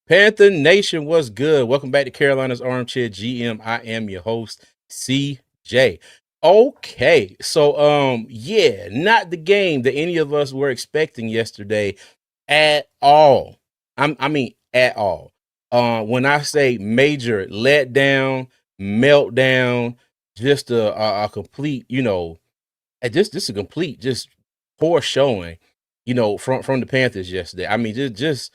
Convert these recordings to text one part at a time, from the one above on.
Panther Nation, what's good? Welcome back to Carolina's Armchair GM. I am your host, CJ. Okay, so yeah, not the game that any of us were expecting yesterday at all. I mean at all. When I say major letdown, meltdown, just a complete, just a complete, just poor showing, from the Panthers yesterday. I mean, just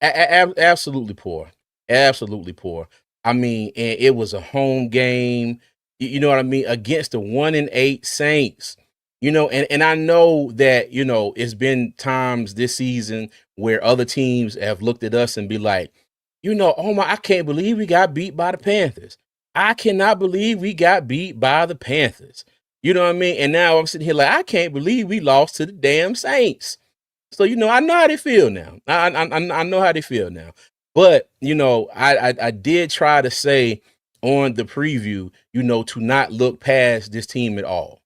absolutely poor. Absolutely poor. I mean, and it was a home game, you know what I mean, against the 1-8 Saints. And I know that, it's been times this season where other teams have looked at us and be like, oh my, I can't believe we got beat by the Panthers. I cannot believe we got beat by the Panthers. You know what I mean? And now I'm sitting here like, I can't believe we lost to the damn Saints. So I know how they feel now. I know how they feel now. But I did try to say on the preview, to not look past this team at all.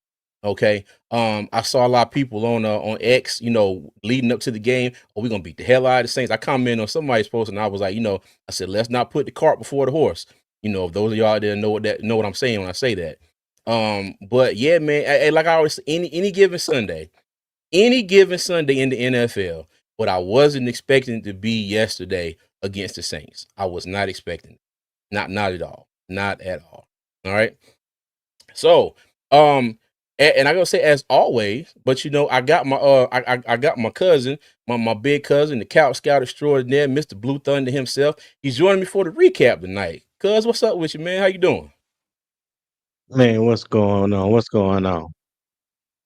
Okay. I saw a lot of people on X, leading up to the game. Oh, we're gonna beat the hell out of the Saints. I commented on somebody's post and I was like, I said, let's not put the cart before the horse. If those of y'all out there know what I'm saying when I say that. But yeah, man, like I always say, any given Sunday in the NFL, but I wasn't expecting it to be yesterday against the Saints. I was not expecting it. Not at all. Not at all. All right. So, and I gotta say as always, but I got my I got my cousin, my big cousin, the couch scout extraordinaire, Mr. Blue Thunder himself. He's joining me for the recap tonight. Cuz, what's up with you, man? How you doing? Man, what's going on? What's going on?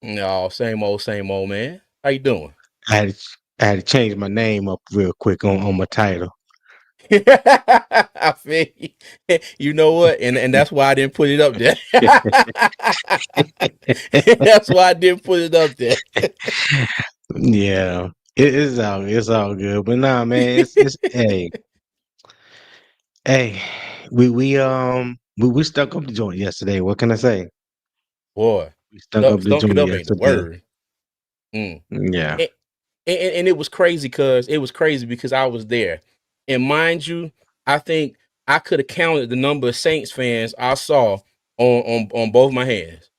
No, same old, man. How you doing? I had to, I had to change my name up real quick on my title. I feel you. You know what? And that's why I didn't put it up there. That's why I didn't put it up there. Yeah, it's all good. But nah, man, it's hey, we stuck up the joint yesterday. What can I say? Boy, We stuck up the stunk it joint up ain't the yesterday. word. Mm. Yeah, And, and it was crazy because I was there. And mind you, I think I could have counted the number of Saints fans I saw on both my hands.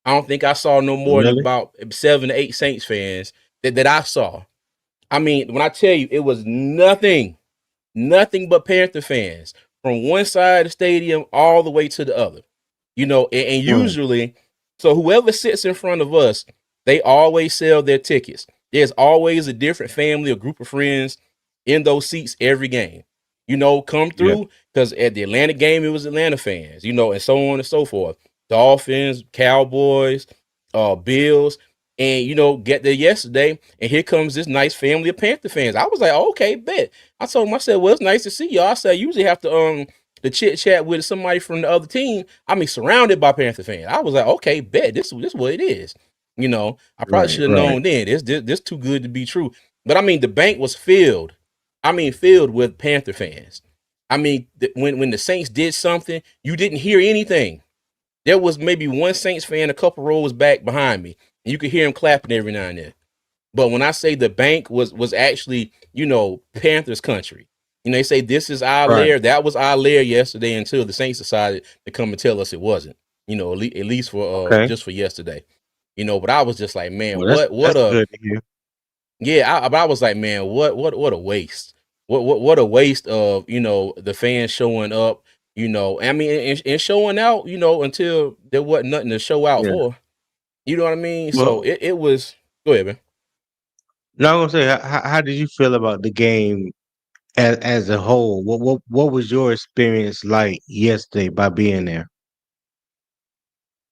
I don't think I saw no more than really? about 7 to 8 Saints fans that I saw. I mean, when I tell you it was nothing but Panther fans from one side of the stadium all the way to the other. And Mm, usually, so whoever sits in front of us, they always sell their tickets. There's always a different family or group of friends in those seats every game. Come yeah, through because at the Atlanta game, it was Atlanta fans, and so on and so forth. Dolphins, Cowboys, Bills, and get there yesterday, and here comes this nice family of Panther fans. I was like, okay, bet. I told him, I said, well, it's nice to see y'all. I said, I usually have to chit chat with somebody from the other team. I mean, surrounded by Panther fans. I was like, okay, bet this what it is. I probably right, should have right. known then. This too good to be true. But I mean, the bank was filled. I mean, filled with Panther fans. I mean, when the Saints did something, you didn't hear anything. There was maybe one Saints fan a couple rows back behind me, and you could hear him clapping every now and then. But when I say the bank was actually, Panthers country. They say this is our Right. lair. That was our lair yesterday until the Saints decided to come and tell us it wasn't. At least for Okay. just for yesterday. But I was just like, man, Well, that's what that's a good to hear. yeah. But I was like, man, what a waste. What a waste of the fans showing up. I mean, and showing out. Until there wasn't nothing to show out Yeah. for. You know what I mean? So Well, it was. Go ahead, man. now I'm gonna say, how did you feel about the game as a whole? What was your experience like yesterday by being there?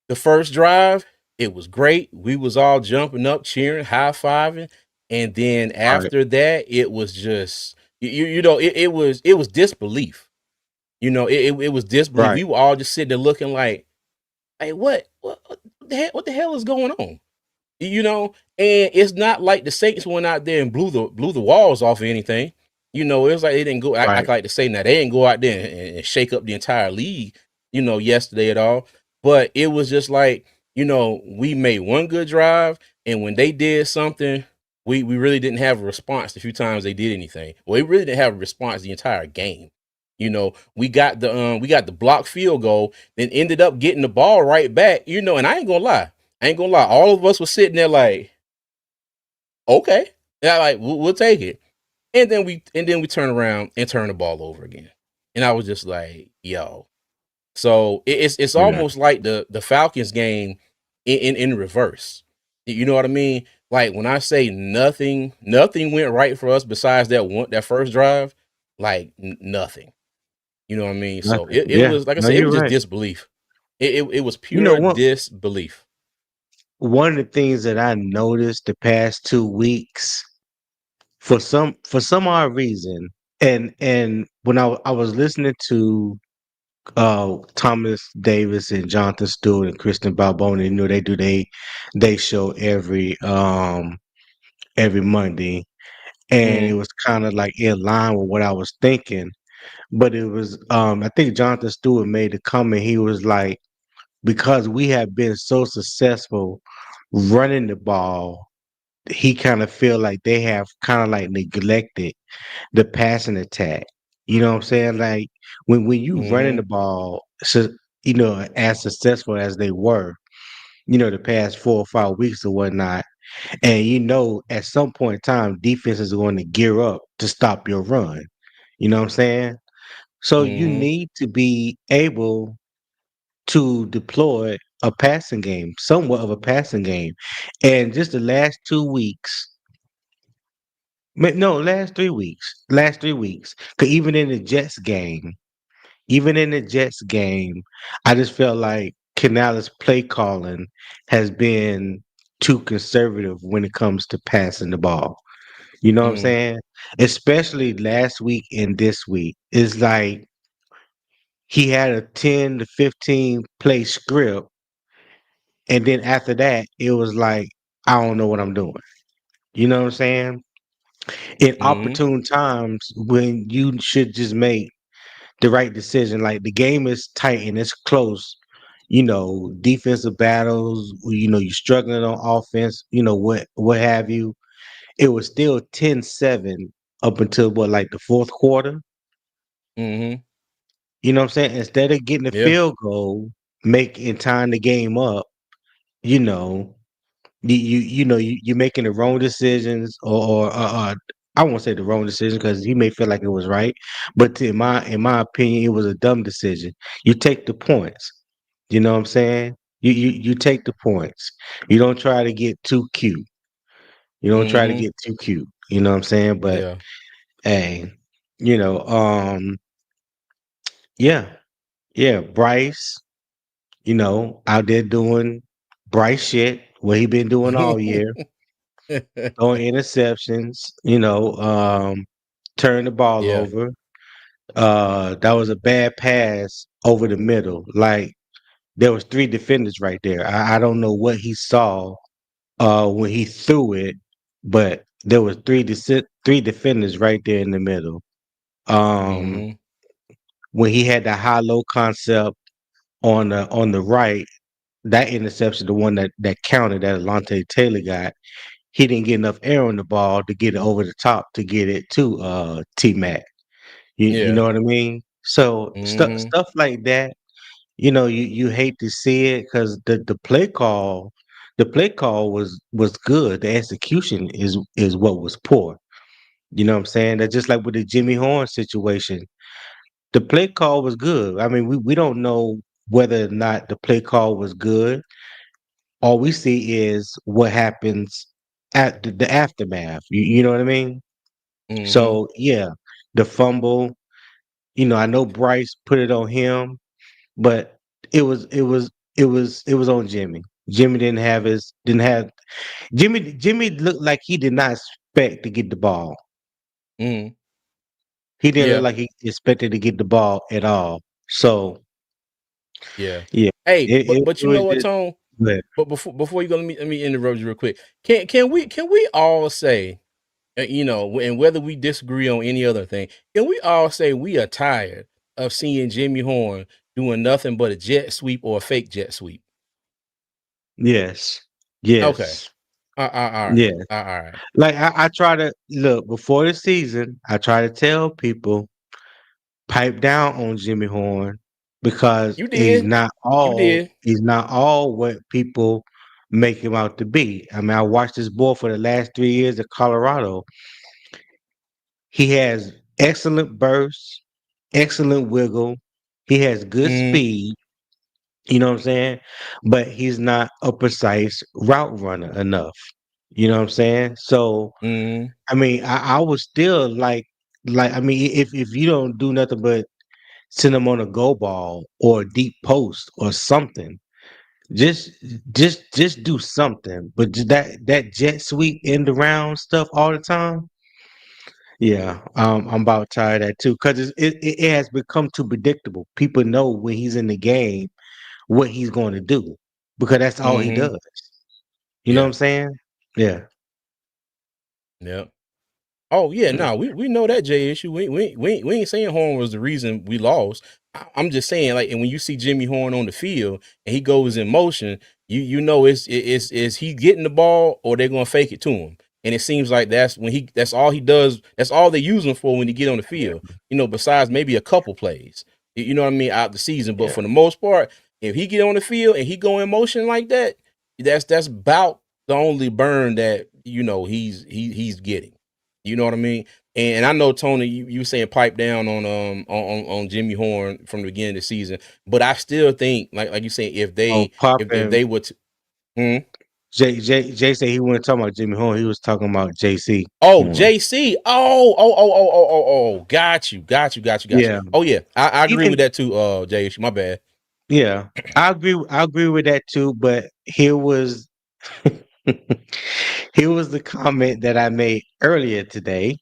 The first drive, it was great. We was all jumping up, cheering, high fiving, and then Right, after that, it was just it was disbelief. It was disbelief. right, We were all just sitting there looking like, hey, what the hell is going on? And it's not like the Saints went out there and blew the walls off or anything. It was like they didn't go. I right. like to say now they didn't go out there and shake up the entire league. Yesterday at all. But it was just like we made one good drive, and when they did something, we really didn't have a response the few times they did anything. Well, we really didn't have a response the entire game. You know, we got the block field goal, then ended up getting the ball right back. You know, and I ain't gonna lie, all of us were sitting there like, okay, yeah, like we'll take it. And then we turn around and turn the ball over again. And I was just like, yo. So it's Yeah, almost like the Falcons game in reverse. You know what I mean? Like when I say nothing went right for us besides that first drive, like nothing. You know what I mean? So nothing. it Yeah, was like I no, said, it you're was just right. disbelief. It was You know pure what? disbelief. One of the things that I noticed the past 2 weeks, for some odd reason, and when I was listening to Thomas Davis and Jonathan Stewart and Kristen Balboni, they do they show every Monday, and it Mm, was kind of like in line with what I was thinking. But it was I think Jonathan Stewart made a comment. He was like, because we have been so successful running the ball, he kind of feel like they have kind of like neglected the passing attack. You know what I'm saying? Like when you running the mm-hmm, ball, so as successful as they were, the past 4 or 5 weeks or whatnot, and at some point in time, defense is going to gear up to stop your run. You know what I'm saying? So you mm-hmm, need to be able to deploy a passing game, somewhat of a passing game. And just the last 2 weeks, no, last 3 weeks, because even in the Jets game, I just felt like Canales' play calling has been too conservative when it comes to passing the ball. You know what I'm mm, saying? Especially last week and this week. It's like he had a 10 to 15 play script. And then after that, it was like, I don't know what I'm doing. You know what I'm saying? In mm-hmm, opportune times when you should just make the right decision, like the game is tight and it's close, defensive battles, you're struggling on offense, what have you. It was still 10-7 up until like the fourth quarter. mm-hmm. You know what I'm saying? Instead of getting a Yeah. field goal, making tying the game up, you know, you're making the wrong decisions, or I won't say the wrong decision because he may feel like it was right, but in my opinion, it was a dumb decision. You take the points. You know what I'm saying? You take the points. You don't try to get too cute. You don't try to Mm-hmm. get too cute. You know what I'm saying? But Yeah. hey, you know, um, yeah, yeah, Bryce, out there doing Bryce shit, what he been doing all year, throwing interceptions, turn the ball Yeah. over. That was a bad pass over the middle. Like there was three defenders right there. I don't know what he saw when he threw it, but there was three defenders right there in the middle. Um, Mm-hmm. when he had the high low concept on the right, that interception, the one that counted that Alante Taylor got, he didn't get enough air on the ball to get it over the top to get it to T Mac. You Yeah. know what I mean? So Mm-hmm. stuff like that, you hate to see it because the play call was good. The execution is what was poor. You know what I'm saying? That's just like with the Jimmy Horn situation. The play call was good. I mean, we don't know whether or not the play call was good. All we see is what happens at the aftermath. You know what I mean? Mm-hmm. So yeah, the fumble. I know Bryce put it on him, but it was on Jimmy. Jimmy didn't have Jimmy looked like he did not expect to get the ball. Mm-hmm. He didn't look Yeah. like he expected to get the ball at all. So Yeah. yeah, Hey, it, it, but it you know was what, just Tone? but But before you go, let me interrupt you real quick. Can we all say, and whether we disagree on any other thing, can we all say we are tired of seeing Jimmy Horn doing nothing but a jet sweep or a fake jet sweep? yes. Okay. Yes. All right, Yeah. all right. Like I try to look before the season, I try to tell people pipe down on Jimmy Horn because You did, you did. he's not all what people make him out to be. I mean, I watched this boy for the last 3 years at Colorado. He has excellent bursts, excellent wiggle. He has good Mm, speed. You know what I'm saying? But he's not a precise route runner enough. You know what I'm saying? So mm, I mean, I was still like I mean, if you don't do nothing but send them on a go ball or a deep post or something, just just do something. But that jet sweep end around stuff all the time, yeah, I'm about tired of that too because it has become too predictable. People know when he's in the game what he's going to do because that's all he mm-hmm. does. You know what Yeah, I'm saying? Yeah. yeah. Oh yeah, Mm. no, we know that Jay issue. We ain't saying Horn was the reason we lost. I'm just saying, like, and when you see Jimmy Horn on the field and he goes in motion, you know it's is he getting the ball or they're gonna fake it to him. And it seems like that's all he does. That's all they use him for when he get on the Yeah. field. Besides maybe a couple plays. You know what I mean, out the season. But Yeah. for the most part, if he get on the field and he go in motion like that, that's about the only burn that he's getting. You know what I mean? And I know Tony, you saying pipe down on Jimmy Horn from the beginning of the season, but I still think like you saying Oh, if popping. they would hmm? Jay said he wasn't talking about Jimmy Horn. He was talking about JC Oh Horn. JC, oh, got you. Yeah. Oh yeah, I agree Even with that too. JC, my bad. yeah, I agree with that too. But here was here was the comment that I made earlier today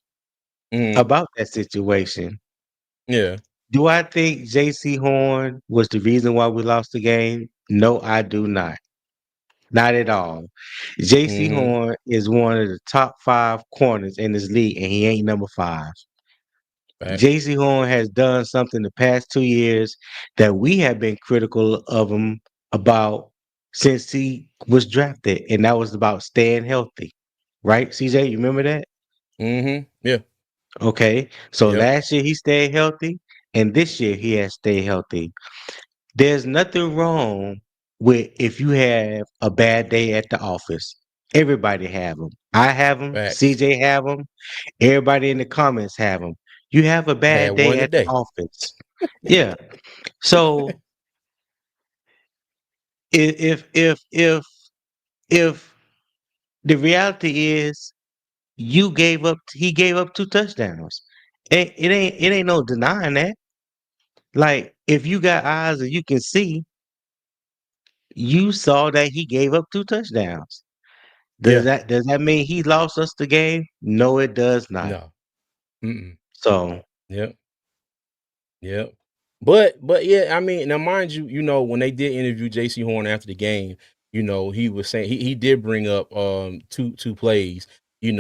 Hmm. about that situation. Yeah. Do I think JC Horn was the reason why we lost the game? No, I do not. Not at all. JC Hmm. Horn is one of the top 5 corners in this league, and he ain't number 5. Facts. JC Horn has done something the past 2 years that we have been critical of him about since he was drafted, and that was about staying healthy. Right, CJ? You remember that? Hmm. Yeah. Okay. So Yep. last year he stayed healthy, and this year he has stayed healthy. There's nothing wrong with if you have a bad day at the office. Everybody have them. I have them. Facts. CJ have them. Everybody in the comments have them. You have a I had bad day one at the today. office. Yeah. So if the reality is he gave up 2 touchdowns. It ain't no denying that. Like if you got eyes and you can see, you saw that he gave up 2 touchdowns. Yeah. Does that mean he lost us the game? No, it does not. No. Mm-mm. So Yep. Yep. But yeah, I mean, now mind you, when they did interview JC Horn after the game, he was saying he did bring up two plays, and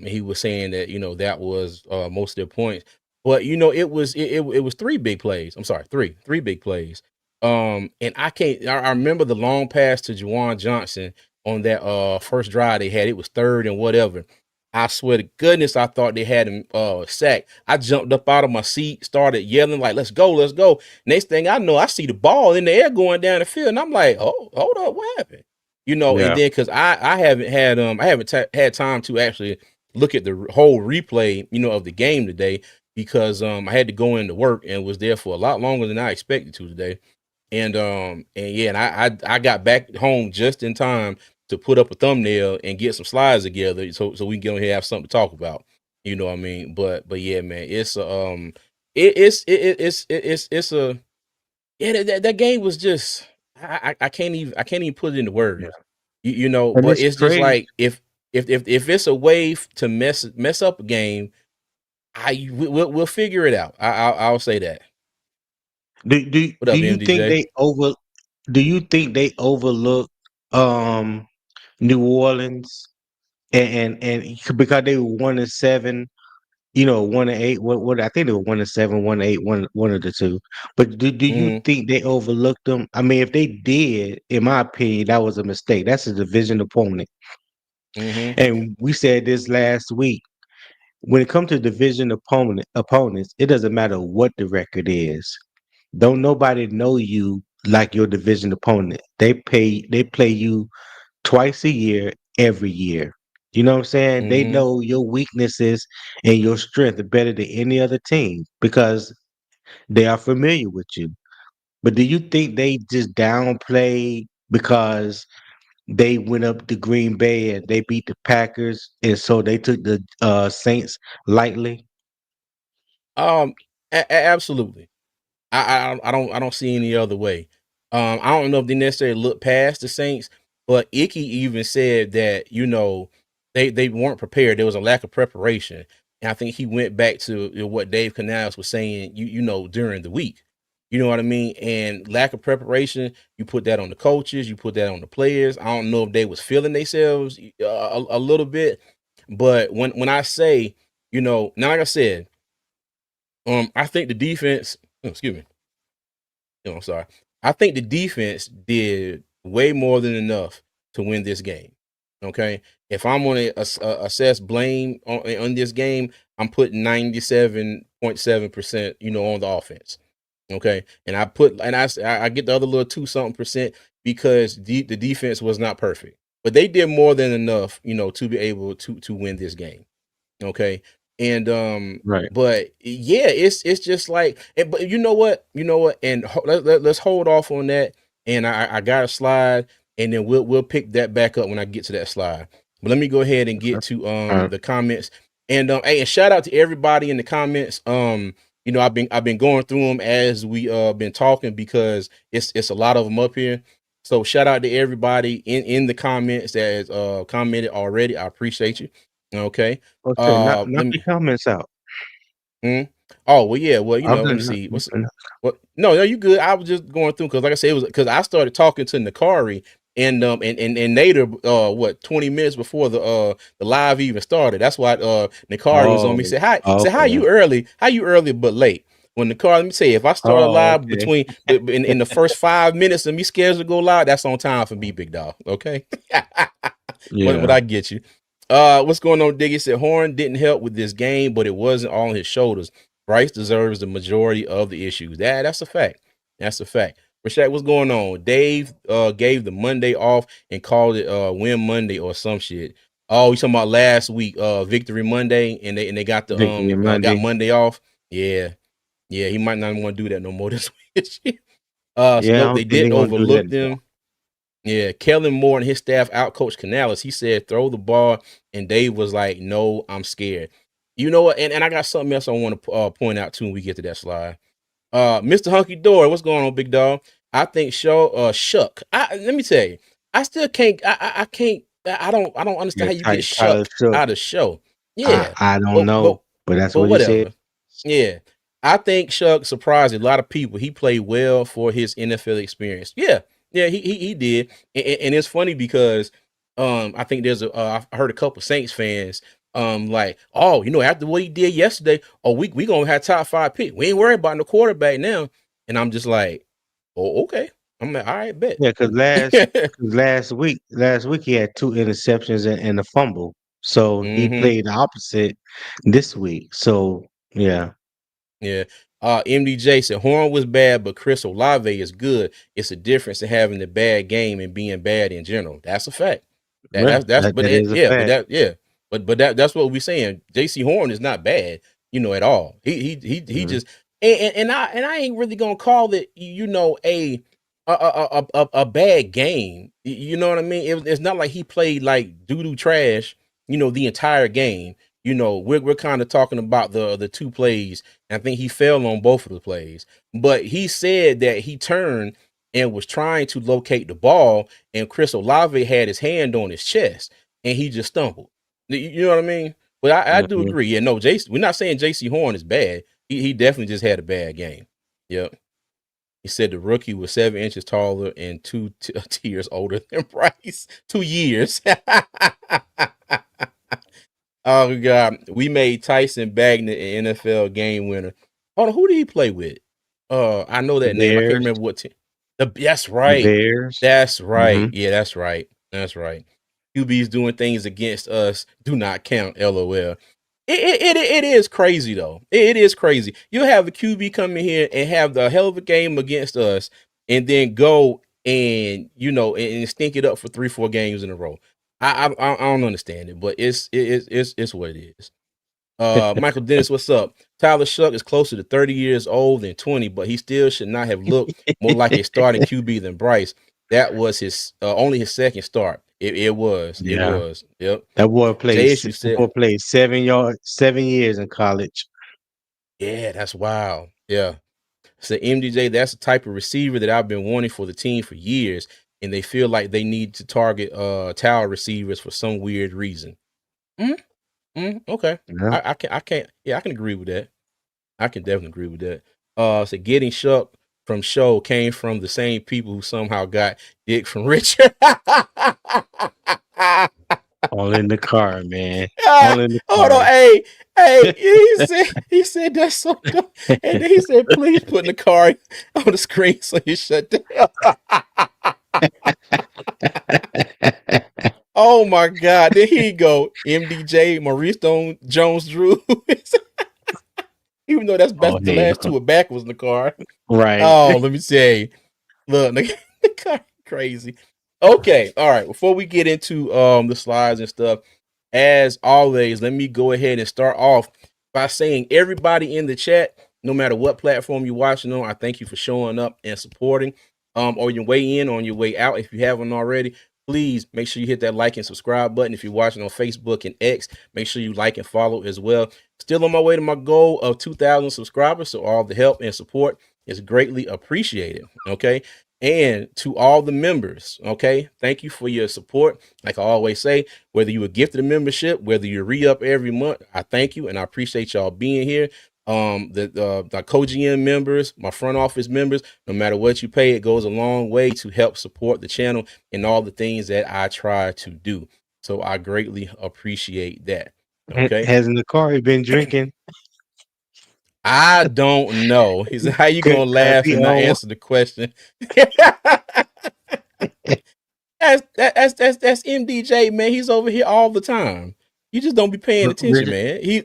he was saying that, that was most of their points. But it was three big plays. I'm sorry, three big plays. And I remember the long pass to Juwan Johnson on that first drive they had. It was third and whatever. I swear to goodness, I thought they had him sacked. I jumped up out of my seat, started yelling like, "Let's go, let's go!" Next thing I know, I see the ball in the air going down the field, and I'm like, "Oh, hold up, what happened?" And yeah, then because I haven't had had time to actually look at the whole replay, of the game today because I had to go into work and was there for a lot longer than I expected to today. And yeah, and I got back home just in time to put up a thumbnail and get some slides together so we can get on here and have something to talk about. You know what I mean? But yeah, man, it's a yeah, that game was just I can't even put it into yeah. words. And But it's it's just crazy. like if it's a way to mess up a game, we'll figure it out. I'll say that. What Do up, you think MDJ? do you think they overlook um New Orleans because they were 1-7, 1-8, what I think they were 1-7, 1-8, one of the two. But do you Mm-hmm. think they overlooked them? I mean, if they did, in my opinion, that was a mistake. That's a division opponent. Mm-hmm. And we said this last week. When it comes to division opponents, it doesn't matter what the record is. Don't nobody know you like your division opponent. They play you twice a year, every year. You know what I'm saying? They Mm-hmm. know your weaknesses and your strength better than any other team because they are familiar with you. But do you think they just downplay because they went up to Green Bay and they beat the Packers, and so they took the Saints lightly? Um, absolutely. I don't see any other way. I don't know if they necessarily look past the Saints, but Icky even said that they weren't prepared. There was a lack of preparation, and I think he went back to what Dave Canales was saying. During the week, you know what I mean. And lack of preparation, you put that on the coaches, you put that on the players. I don't know if they was feeling themselves a little bit, but when I say, now like I said, I think the defense. Excuse me. I'm sorry. I think the defense did way more than enough to win this game. Okay, if I'm going to assess blame on this game, I'm putting 97.7%, on the offense. Okay, and I get the other little 2 something percent because the defense was not perfect, but they did more than enough, to be able to win this game. Okay. And Right. but yeah, it's just like, but you know what, and let's hold off on that. And I got a slide, and then we'll pick that back up when I get to that slide. But let me go ahead and get to Uh, the comments. And hey, and shout out to everybody in the comments. I've been going through them as we been talking, because it's a lot of them up here. So shout out to everybody in the comments that has commented already. I appreciate you. Okay. oh, shit, knock Let the me. comments out. Mm? Oh well, yeah. Well, I'm let gonna me see. knock- What's what? No, no, you good. I was just going through because, like I said, it was because I started talking to Nakari and Nader, 20 minutes before the live even started. That's why Nakari was on me. Oh, Said hi. Said how okay. you early? How you early but late? When Nakari, let me say, if I start a Oh, live okay. in the first 5 minutes of me scheduled to go live, that's on time for me, big dog. Okay. But Yeah. I get you. What's going on, Diggy? Said Horn didn't help with this game, but it wasn't all on his shoulders. Bryce deserves the majority of the issues. That's a fact. That's a fact. Rashad, what's going on? Dave gave the Monday off and called it Win Monday or some shit. Oh, you talking about last week, Victory Monday, and they got the Victory got Monday. Monday off. Yeah, yeah, he might not want to do that no more this week. So Yeah, I nope, don't they think they're didn't gonna do that overlook anymore. them. Yeah, Kellen Moore and his staff outcoached Canales. He said, throw the ball. And Dave was like, no, I'm scared. You know what? And I got something else I want to point out too when we get to that slide. Mr. Hunky Door, what's going on, big dog? I think Shuck. Let me tell you, I still can't I can't I don't understand Yeah, how you get Tyler Shuck Shook. out of show. I Yeah. I don't But know, but but that's but what he said. whatever. Yeah. I think Shuck surprised a lot of people. He played well for his NFL experience. Yeah. Yeah, he did. And it's funny because I think I heard a couple Saints fans like, oh, after what he did yesterday, oh, we gonna have top 5 pick. We ain't worried about no quarterback now. And I'm just like, oh, okay. I'm like, all right, bet. Yeah, because last week he had two interceptions and a fumble. So he hmm played the opposite this week. So yeah, Yeah. MDJ said Horn was bad, but Chris Olave is good. It's a difference in having a bad game and being bad in general. That's a fact. That yeah, that's that, but that is a yeah, but fact. that yeah, but that's what we're saying. JC Horn is not bad, at all. He Mhm. just and I ain't really gonna call it a bad game. You know what I mean? It's not like he played like doo doo trash. The entire game. We're kind of talking about the two plays. And I think he fell on both of the plays. But he said that he turned and was trying to locate the ball, and Chris Olave had his hand on his chest, and he just stumbled. You know what I mean? But I do Mhm. agree. Yeah, no, JC, we're not saying JC Horn is bad. He definitely just had a bad game. Yep. He said the rookie was 7 inches taller and two tiers older than Bryce. 2 years. Oh God, we made Tyson Bagnet an NFL game winner. Hold on, who did he play with? I know The that name. I can't Bears, remember what team. That's the right. Bears. That's right. Hmm. Yeah, that's right. That's right. QBs doing things against us do not count. LOL. It is crazy though. It is crazy. You have a QB come in here and have the hell of a game against us, and then go and and stink it up for 3-4 games in a row. I don't understand it, but it's what it is. Michael Dennis, what's up? Tyler Shuck is closer to 30 years old than 20, but he still should not have looked more like a starting QB than Bryce. That was his only his second start. It was. It Yeah, was. Yep. that JSU boy said, played 7 years in college. yeah, that's wild. Yeah. So MDJ, that's the type of receiver that I've been wanting for the team for years, and they feel like they need to target tower receivers for some weird reason. Mm, okay. Yeah. I can't yeah, I can agree with that. I can definitely agree with that. So getting Shuck from show came from the same people who somehow got Dick from Richard. All in the car, man. Ah, All in the hold on, car. hey, he said that's so dumb. And then he said, please put in the card on the screen so you shut down. Oh my god, there he go. MDJ, Maurice Jones Drew. Even though that's Oh best the last hell. two are backwards in the car. Right. Oh, let me say. Look, the car crazy. Okay, all right. Before we get into the slides and stuff, as always, let me go ahead and start off by saying everybody in the chat, no matter what platform you're watching on, I thank you for showing up and supporting. On your way in, on your way out, if you haven't already, please make sure you hit that like and subscribe button. If you're watching on Facebook and X, make sure you like and follow as well. Still on my way to my goal of 2,000 subscribers, so all the help and support is greatly appreciated. Okay. And to all the members, okay, thank you for your support. Like I always say, whether you were gifted a membership, whether you re-up every month, I thank you and I appreciate y'all being here. The co-GM members, my front office members, no matter what you pay, it goes a long way to help support the channel and all the things that I try to do. So I greatly appreciate that. Okay. Has Nakari been drinking? I don't know. He said, how you gonna Cause laugh he and not on. answer the question? That's MDJ, man. He's over here all the time. You just don't be paying attention, man. He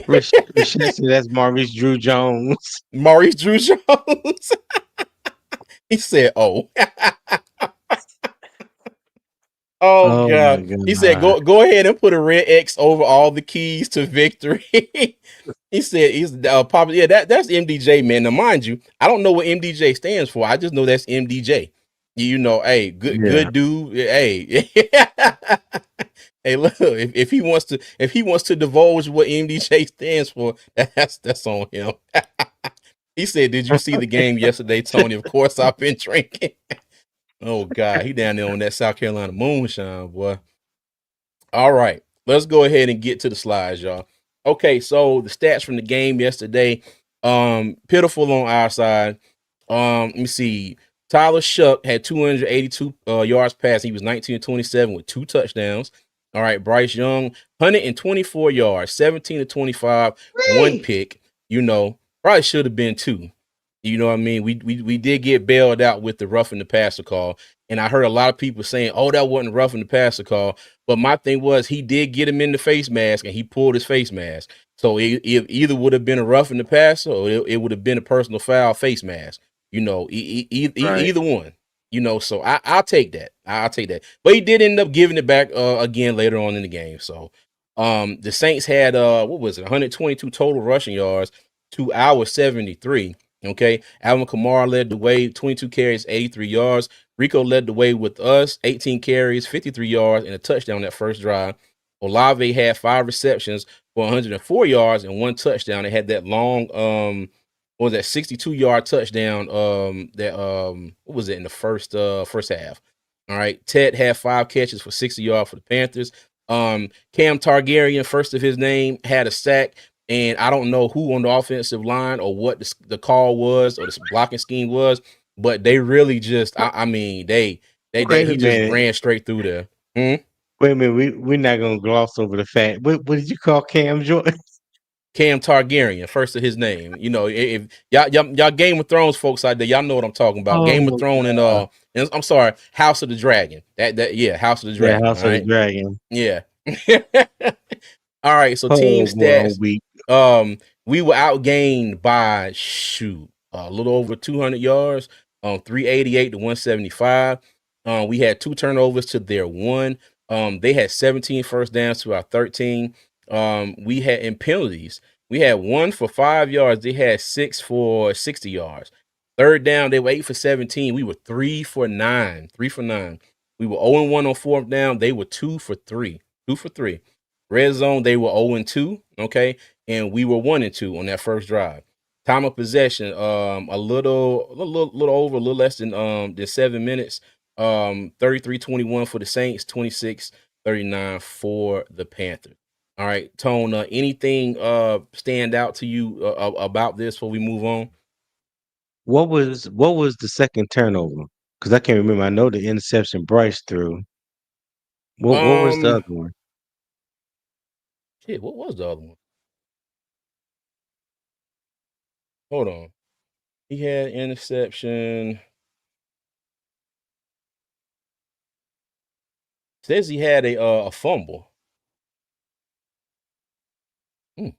Rashid said that's Maurice Drew Jones. Maurice Drew Jones. He said, "Oh, oh Oh my God." He said, god. "Go ahead and put a red X over all the keys to victory." He said, "He's probably yeah. That's MDJ, man. Now, mind you, I don't know what MDJ stands for. I just know that's MDJ. You know, hey, Yeah. good dude. Hey, hey, look, if he wants to divulge what MDJ stands for, that's on him." He said, "Did you see the game yesterday, Tony? Of course, I've been drinking." Oh God, he down there on that South Carolina moonshine, boy. All right, let's go ahead and get to the slides, y'all. Okay, so the stats from the game yesterday, pitiful on our side. Let me see. Tyler Shuck had 282 yards passing. He was 19-27 with 2 touchdowns. All right, Bryce Young, 124 yards, 17-25, one Hey. pick. Probably should have been two. You know what I mean? We did get bailed out with the roughing the passer call, and I heard a lot of people saying, "Oh, that wasn't roughing the passer call." But my thing was, he did get him in the face mask, and he pulled his face mask. So it either would have been a roughing the passer, or it would have been a personal foul face mask. Right. Either one. So I'll take that. I'll take that. But he did end up giving it back again later on in the game. So the Saints had what was it, 122 total rushing yards to our 73. Okay, Alvin Kamara led the way, 22 carries, 83 yards. Rico led the way with us, 18 carries, 53 yards, and a touchdown that first drive. Olave had 5 receptions for 104 yards and 1 touchdown. They had that long, what was that, 62-yard touchdown? What was it in the first half? All right, Ted had 5 catches for 60 yards for the Panthers. Cam Targaryen, first of his name, had a sack. And I don't know who on the offensive line or what the call was or the blocking scheme was, but they really just, I mean, Wait a he just minute. ran straight through there. Hmm? Wait a minute. We're not gonna gloss over the fact. What did you call Cam Jordan? Cam Targaryen, first of his name. You know, if y'all Game of Thrones folks out there, y'all know what I'm talking about. Game of Oh Thrones God. and I'm sorry, House of the Dragon. That yeah, House of the Yeah, Dragon. All House of the right, Dragon. yeah. All right, so team Oh, boy, I'm stats. weak. We were outgained by shoot a little over 200 yards, 388 to 175. We had 2 turnovers to their one. They had 17 first downs to our 13. We had in penalties. We had 1 for 5 yards. They had 6 for 60 yards. Third down, they were 8 for 17. We were 3 for 9. 3 for 9. We were 0-1 on fourth down. They were 2 for 3. 2 for 3. Red zone, they were 0-2. Okay. And we were 1-2 on that first drive. Time of possession, a little over, a little less than 7 minutes. 33-21 for the Saints, 26-39 for the Panthers. All right, Tone, anything stand out to you about this before we move on? What was the second turnover? Because I can't remember. I know the interception Bryce threw. What was the Um, other one? shit, what was the other one? Hold on. He had interception. Says he had a fumble. Hmm,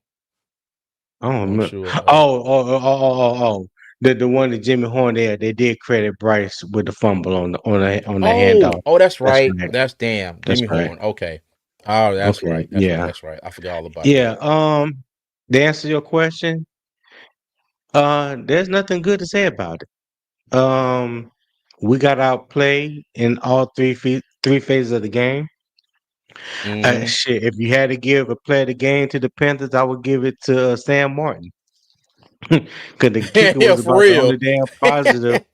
I don't I'm remember. sure. Oh. The one that Jimmy Horn there, they did credit Bryce with the fumble on the handoff. Oh, that's That's right. right. That's damn That's Jimmy right. Horn. Okay. Oh, that's Okay. right. That's right. Yeah. That's right. I forgot all about Yeah. that. To answer your question, there's nothing good to say about it. We got outplayed in all three phases of the game. Mm-hmm. Shit, if you had to give a player of the game to the Panthers, I would give it to Sam Martin. Because the kicker Yeah, was for about the only real. damn positive.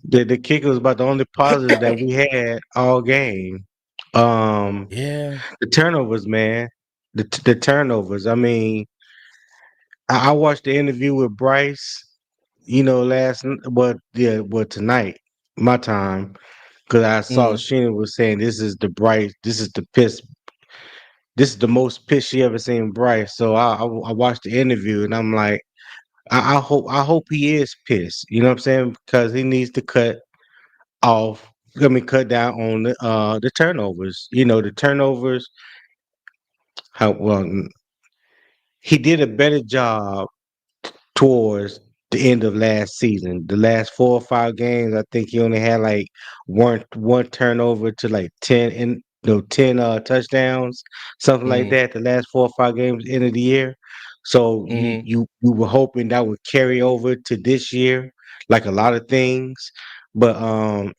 The kicker was about the only positive that we had all game. Um, Yeah. the turnovers, man. The turnovers. I mean, I watched the interview with Bryce. Tonight, my time, because I saw Mm-hmm. Sheena was saying this is the Bryce. This is the most pissed she ever seen Bryce. So I watched the interview and I'm like, I hope he is pissed. You know what I'm saying? Because he needs to off. Cut down on the turnovers. The turnovers. How well he did a better job towards the end of last season. The last 4 or 5 games, I think he only had like one turnover to like 10 touchdowns, something like Mm-hmm. that. The last 4 or 5 games end of the year. So you Mm-hmm. you you were hoping that would carry over to this year, like a lot of things. But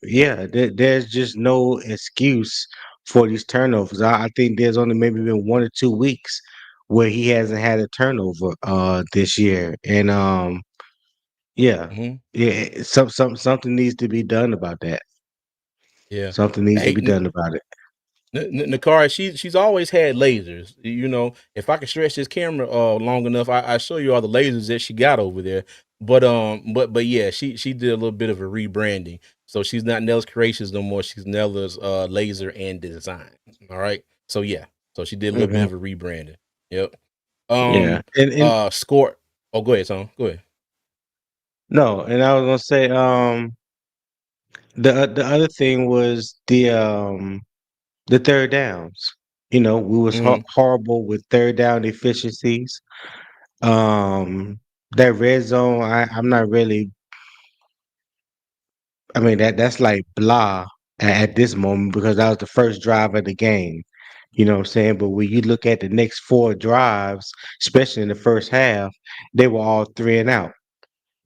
yeah, there's just no excuse for these turnovers. I think there's only maybe been 1 or 2 weeks where he hasn't had a turnover this year. And yeah. Mm-hmm. Yeah, something needs to be done about that. Yeah. Something needs to Hey, be done about it. Nakara, she's always had lasers. You know, if I can stretch this camera long enough, I show you all the lasers that she got over there. But yeah, she did a little bit of a rebranding. So she's not Nella's Creations no more. She's Nella's Laser and Design. All right. So yeah. So she did a little bit Mhm. of a rebranding. Yep. Yeah. And Score. Oh, go ahead, Tom. Go ahead. no, and I was gonna say the other thing was the third downs. We was Mm-hmm. horrible with third down efficiencies. Um that red zone, I'm not really. I mean that's like blah at this moment because that was the first drive of the game. You know what I'm saying? But when you look at the next 4 drives, especially in the first half, they were all three and out.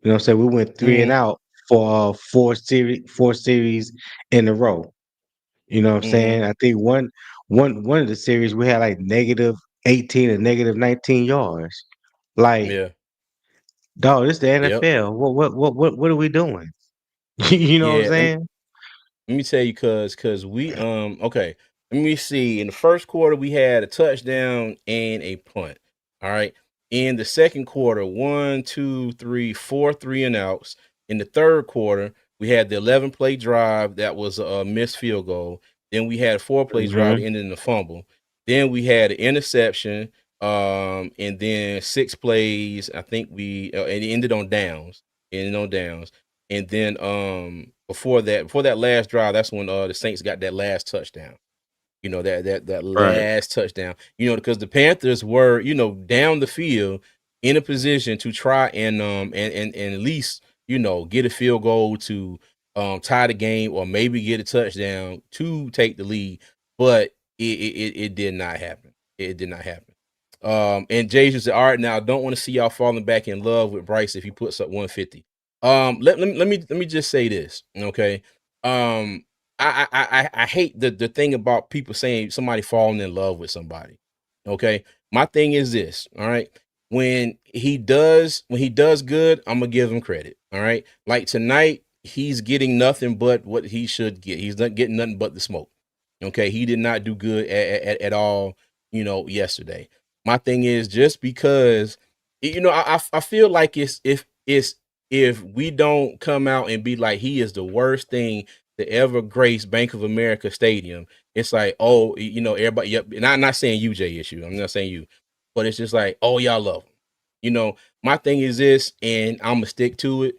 You know what I'm saying? We went three and Mm-hmm. out for four series in a row. You know what I'm Mm-hmm. saying? I think one of the series we had like -18 and -19 yards. Like, Yeah. dog, this the Yep. NFL. What are we doing? You know what I'm Yeah. saying? Let me tell you, cause we okay. Let me see. In the first quarter, we had a touchdown and a punt. All right. In the second quarter, one, two, three, four three and outs. In the third quarter, we had the 11 play drive that was a missed field goal. Then we had a 4 play drive that Hmm. ended in a fumble. Then we had an interception. And then 6 plays. I think and it ended on downs. Ended on downs. And then before that last drive, that's when the Saints got that last touchdown. That Right. last touchdown. Because the Panthers were, down the field in a position to try and at least, get a field goal to tie the game or maybe get a touchdown to take the lead. But it did not happen. It did not happen. And Jason said, all right, now I don't want to see y'all falling back in love with Bryce if he puts up 150. Let me just say this, okay? Um, I hate the thing about people saying somebody falling in love with somebody. Okay. My thing is this, all right. When he does good, I'm gonna give him credit. All right. Like tonight, he's getting nothing but what he should get. He's not getting nothing but the smoke. Okay. He did not do good at all, yesterday. My thing is just because I feel like if we don't come out and be like he is the worst thing to ever grace Bank of America Stadium, it's like, oh, everybody. Yep, and I'm not saying you, Jay, issue. I'm not saying you, but it's just like, oh, y'all love him. My thing is this, and I'm gonna stick to it.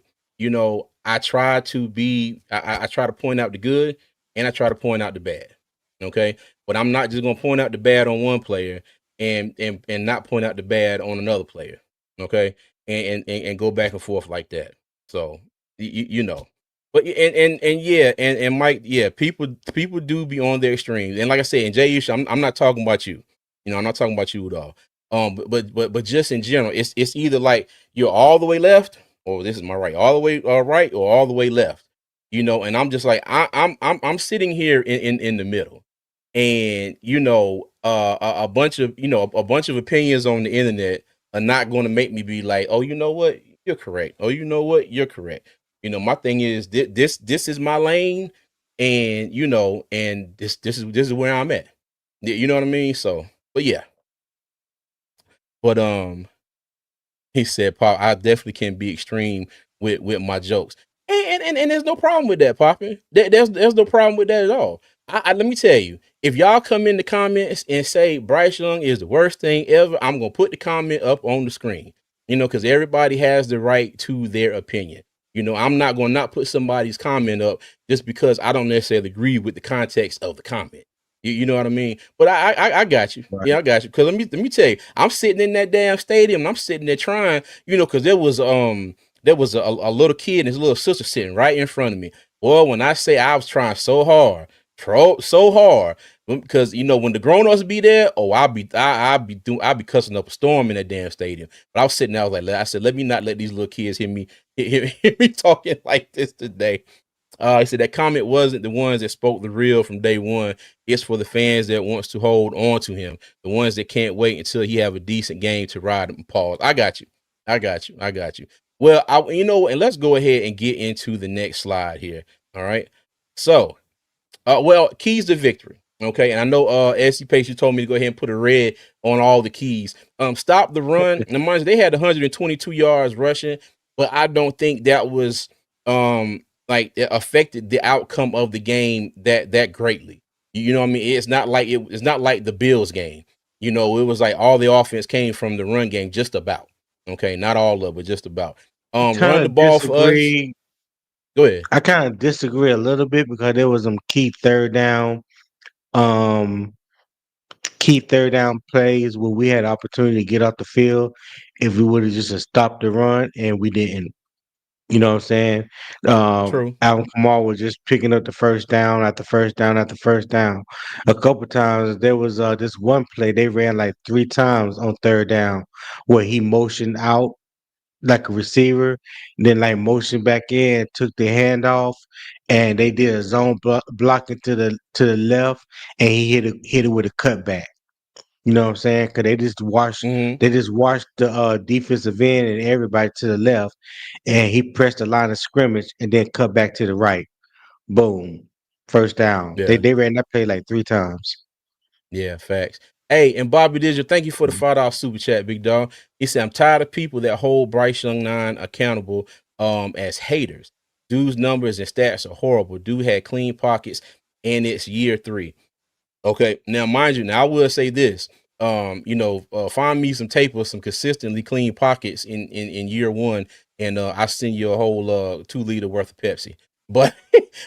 I try to I try to point out the good, and I try to point out the bad. Okay, but I'm not just gonna point out the bad on one player and not point out the bad on another player. Okay, and go back and forth like that. So you know. But and yeah, and Mike, yeah, people do be on their extremes, and like I said, and Jay, I'm not talking about you. I'm not talking about you at all. But just in general, it's either like you're all the way left, or this is my right, all the way right, or all the way left. And I'm just like I'm sitting here in the middle, and a bunch of opinions on the internet are not going to make me be like, oh, you know what, you're correct. Oh, you know what, you're correct. My thing is this is my lane, and this is where I'm at. You know what I mean? So, but yeah, but he said, "Pop, I definitely can be extreme with my jokes, and there's no problem with that, Poppy. There's no problem with that at all. Let me tell you, if y'all come in the comments and say Bryce Young is the worst thing ever, I'm gonna put the comment up on the screen. Because everybody has the right to their opinion. I'm not gonna not put somebody's comment up just because I don't necessarily agree with the context of the comment. You know what I mean? But I got you. Right. Yeah, I got you. Because let me tell you, I'm sitting in that damn stadium and I'm sitting there trying, because there was a little kid and his little sister sitting right in front of me. Well, when I say I was trying so hard, so hard, because when the grown ups be there, oh, I'll be cussing up a storm in that damn stadium. But I was sitting there, I said, let me not let these little kids hear me talking like this today. He said that comment wasn't the ones that spoke the real from day one. It's for the fans that wants to hold on to him, the ones that can't wait until he have a decent game to ride him. Pause. I got you. I got you. I got you. Well, and let's go ahead and get into the next slide here. All right. So, keys to victory. Okay, and I know SC Pace, you told me to go ahead and put a red on all the keys. Stop the run. And mind you, they had 122 yards rushing, but I don't think that was like it affected the outcome of the game that greatly. You know what I mean? It's not like the Bills game. It was like all the offense came from the run game, just about. Okay, not all of it, just about. Kind Run the of ball for us. disagree. Go ahead. I kind of disagree a little bit because there was some um, key third down plays where we had opportunity to get off the field if we would have just stopped the run and we didn't. You know what I'm saying? True. Alvin Kamara was just picking up the first down after first down after first down. A couple times there was this one play they ran like 3 times on third down where he motioned out like a receiver, then like motioned back in, took the handoff, and they did a zone blocking to the left, and he hit it with a cutback. You know what I'm saying? Because Hmm. they just watched the defensive end and everybody to the left, and he pressed the line of scrimmage and then cut back to the right. Boom, first down. They Yeah. they ran that play like 3 times. Yeah, facts. Hey, and Bobby Digital, thank you for the $5 super chat, big dog. He said, I'm tired of people that hold Bryce Young 9 accountable as haters. Dude's numbers and stats are horrible. Dude had clean pockets, and it's year 3. Okay. Now, mind you, now I will say this. find me some tape of some consistently clean pockets in year one, and I send you a whole 2 liter worth of Pepsi. But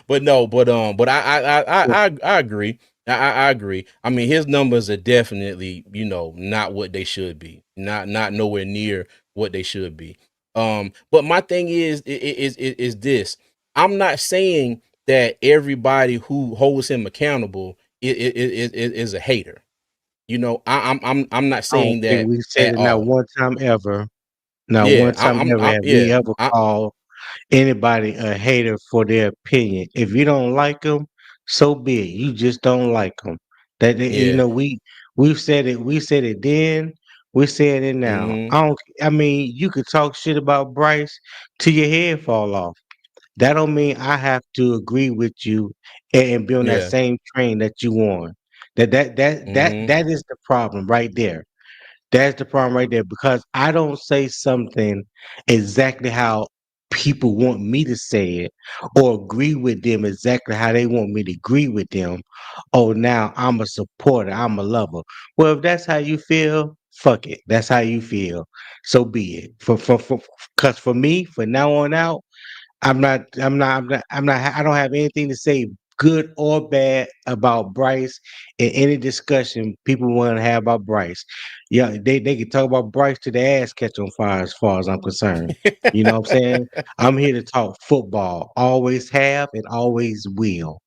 but no, but I agree. I agree. I mean, his numbers are definitely, not what they should be. Not nowhere near what they should be. But my thing is this. I'm not saying that everybody who holds him accountable is a hater. I'm not I don't saying think that we said at it not all. one time ever. Not Yeah, one time ever have yeah, we ever called anybody a hater for their opinion. If you don't like them, so be it. You just don't like them. yeah. We've said it. We said it then. We're saying it now. Mm-hmm. I don't. I mean, you could talk shit about Bryce till your head fall off. That don't mean I have to agree with you and be on that Yeah. same train that you on. Mm-hmm. That is the problem right there. That's the problem right there because I don't say something exactly how people want me to say it or agree with them exactly how they want me to agree with them. Oh, now I'm a supporter, I'm a lover. Well, if that's how you feel, fuck it. That's how you feel. So be it. Cause for me, for now on out, I don't have anything to say good or bad about Bryce in any discussion people want to have about Bryce. Yeah, they can talk about Bryce to the ass catch on fire as far as I'm concerned. You know what I'm saying? I'm here to talk football. Always have and always will.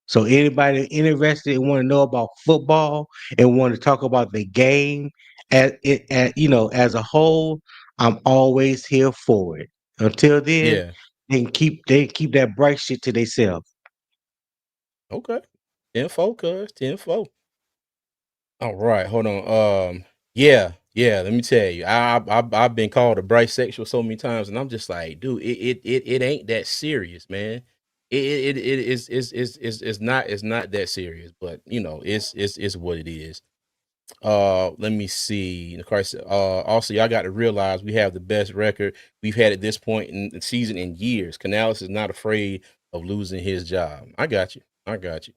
So anybody interested and want to know about football and want to talk about the game as a whole, I'm always here for it. Until then, Yeah. they can keep that bright shit to themselves. Okay. 10-4, cuz 10-4. All right, hold on. Yeah. Let me tell you, I've been called a bright sexual so many times, and I'm just like, dude, it ain't that serious, man. It is not, it's not that serious, but it's what it is. Let me see. Of course, also y'all got to realize we have the best record we've had at this point in the season in years. Canales is not afraid of losing his job. I got you. I got you.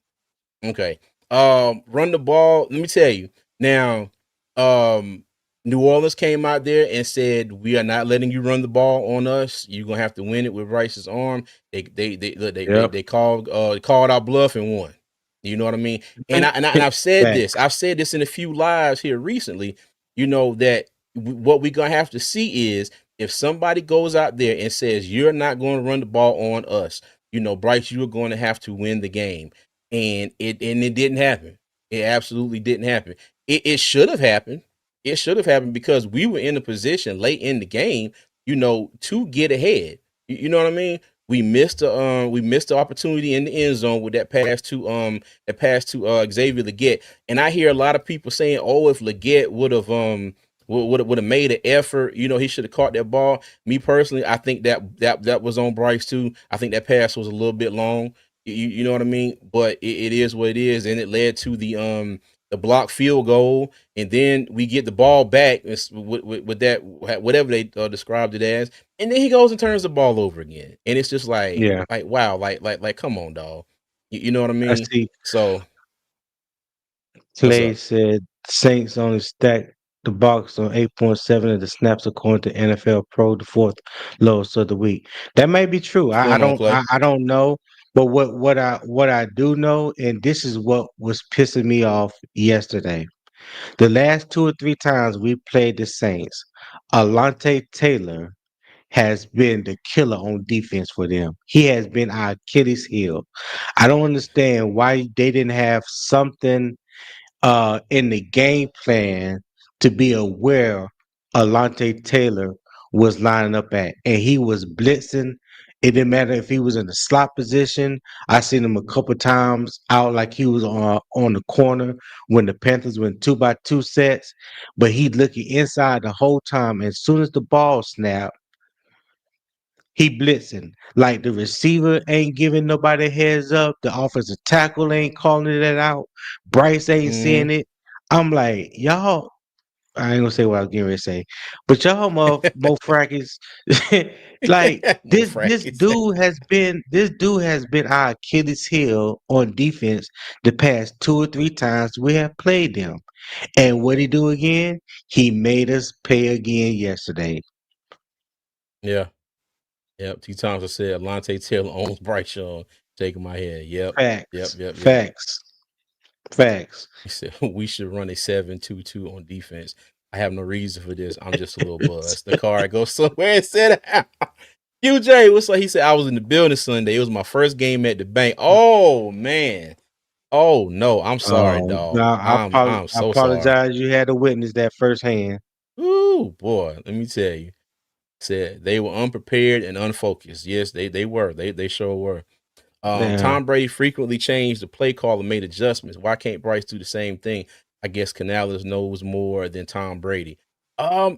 Okay. Run the ball. Let me tell you. Now, um, New Orleans came out there and said, "We are not letting you run the ball on us. You're gonna have to win it with Rice's arm." Yep. Called our bluff and won. You know what I mean? And I've said this. Facts. I've said this in a few lives here recently. That what we're gonna have to see is if somebody goes out there and says you're not going to run the ball on us. Bryce, you are going to have to win the game, and it didn't happen. It absolutely didn't happen. It should have happened. It should have happened because we were in a position late in the game, to get ahead. You know what I mean? We missed the opportunity in the end zone with that pass to Xavier Leggett. And I hear a lot of people saying, "Oh, if Leggett would have made an effort, he should have caught that ball." Me personally, I think that was on Bryce too. I think that pass was a little bit long. You know what I mean? But it is what it is, and it led to the block field goal, and then we get the ball back with that whatever they described it as, and then he goes and turns the ball over again, and it's just like Yeah. wow, like come on, dog. You know what I I mean? see. So what's Clay up? said Saints only stacked the box on 8.7 of the snaps according to NFL Pro, the fourth lowest of the week. That may be true. What's I going on, don't Clay? I don't know. But what I do know, and this is what was pissing me off yesterday. The last two or three times we played the Saints, Alante Taylor has been the killer on defense for them. He has been our Achilles heel. I don't understand why they didn't have something in the game plan to be aware Alante Taylor was lining up at, and he was blitzing. It didn't matter if he was in the slot position. I seen him a couple times out like he was on the corner when the Panthers went 2-by-2 sets, but he looking inside the whole time. As soon as the ball snapped, he blitzing. Like the receiver ain't giving nobody a heads up. The offensive tackle ain't calling it out. Bryce ain't Mm-hmm. seeing it. I'm like, y'all, I ain't gonna say what I was getting ready to say, but y'all mo frackies. Like Mo this fracas. dude has been our Achilles heel on defense the past two or three times we have played them. And what he do again? He made us pay again yesterday. Yeah. Yep. T Thompson said Alontae Taylor owns Bryce Young. Shaking my head. Yep. Yep. Facts. Yep. Yep. Facts. Facts. He said we should run a 7-2-2 on defense. I have no reason for this. I'm just a little buzzed. The card goes somewhere and said QJ, what's like? He said I was in the building Sunday. It was my first game at the bank. Oh man. Oh no. I'm sorry, No, dog. I'm I so sorry. apologize. You had to witness that firsthand. Ooh, boy. Let me tell you. Said they were unprepared and unfocused. Yes, they were. They sure were. Yeah, Tom Brady frequently changed the play call and made adjustments. Why can't Bryce do the same thing? I guess Canales knows more than Tom Brady. I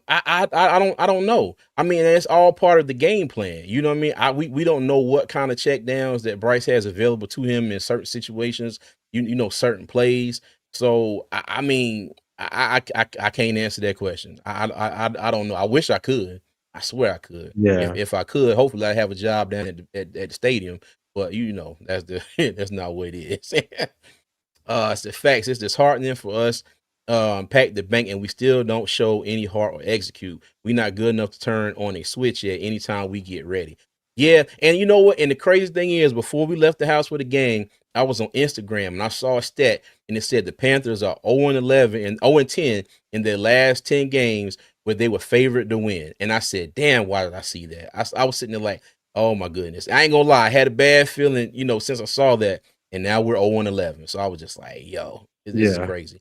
don't know. I mean, it's all part of the game plan. You know what I mean? We don't know what kind of check downs that Bryce has available to him in certain situations. You know certain plays. So I mean, I can't answer that question. I don't know. I wish I could. I swear I could. yeah, If I could, hopefully I have a job down at the stadium. But you know, that's the that's not what it is. It's the facts. It's disheartening for us. Pack the bank, and we still don't show any heart or execute. We're not good enough to turn on a switch yet. Anytime we get ready, yeah. And you know what? And the crazy thing is, before we left the house for the game, I was on Instagram and I saw a stat, and it said the Panthers are 0-11 and 0-10 in their last 10 games where they were favored to win. And I said, "Damn, why did I see that?" I was sitting there like, "Oh my goodness!" I ain't gonna lie, I had a bad feeling, you know, since I saw that, and now we're 0-11. So I was just like, "Yo, this is yeah. crazy."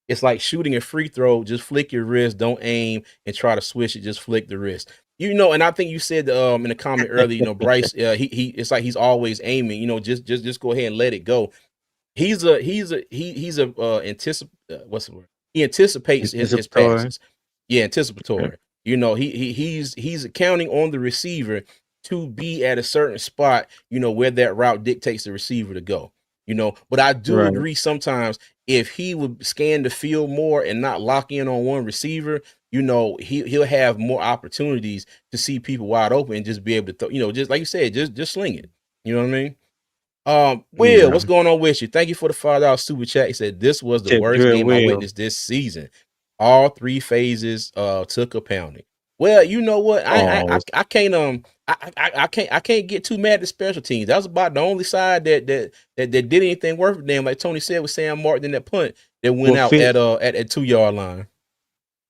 It's like shooting a free throw. Just flick your wrist. Don't aim and try to switch it. Just flick the wrist. You know, and I think you said in the comment earlier, you know, Bryce, he it's like he's always aiming. You know, just go ahead and let it go. He's a what's the word? He anticipates his Anticipatory. passes. Yeah, anticipatory. You know, he's counting on the receiver to be at a certain spot, you know, where that route dictates the receiver to go. You know, but I do Right. agree sometimes if he would scan the field more and not lock in on one receiver, you know, he'll have more opportunities to see people wide open and just be able to throw, you know, just like you said, just sling it. You know what I mean? Will, Yeah. what's going on with you? Thank you for the $5 super chat. He said this was the Tip worst drill game I wheel. witnessed this season. All three phases took a pounding. Well, you know what? Oh, I can't I can't get too mad at the special teams. That was about the only side that did anything worth a damn. Like Tony said with Sam Martin in that punt that went well, out Fitz. at 2 yard line.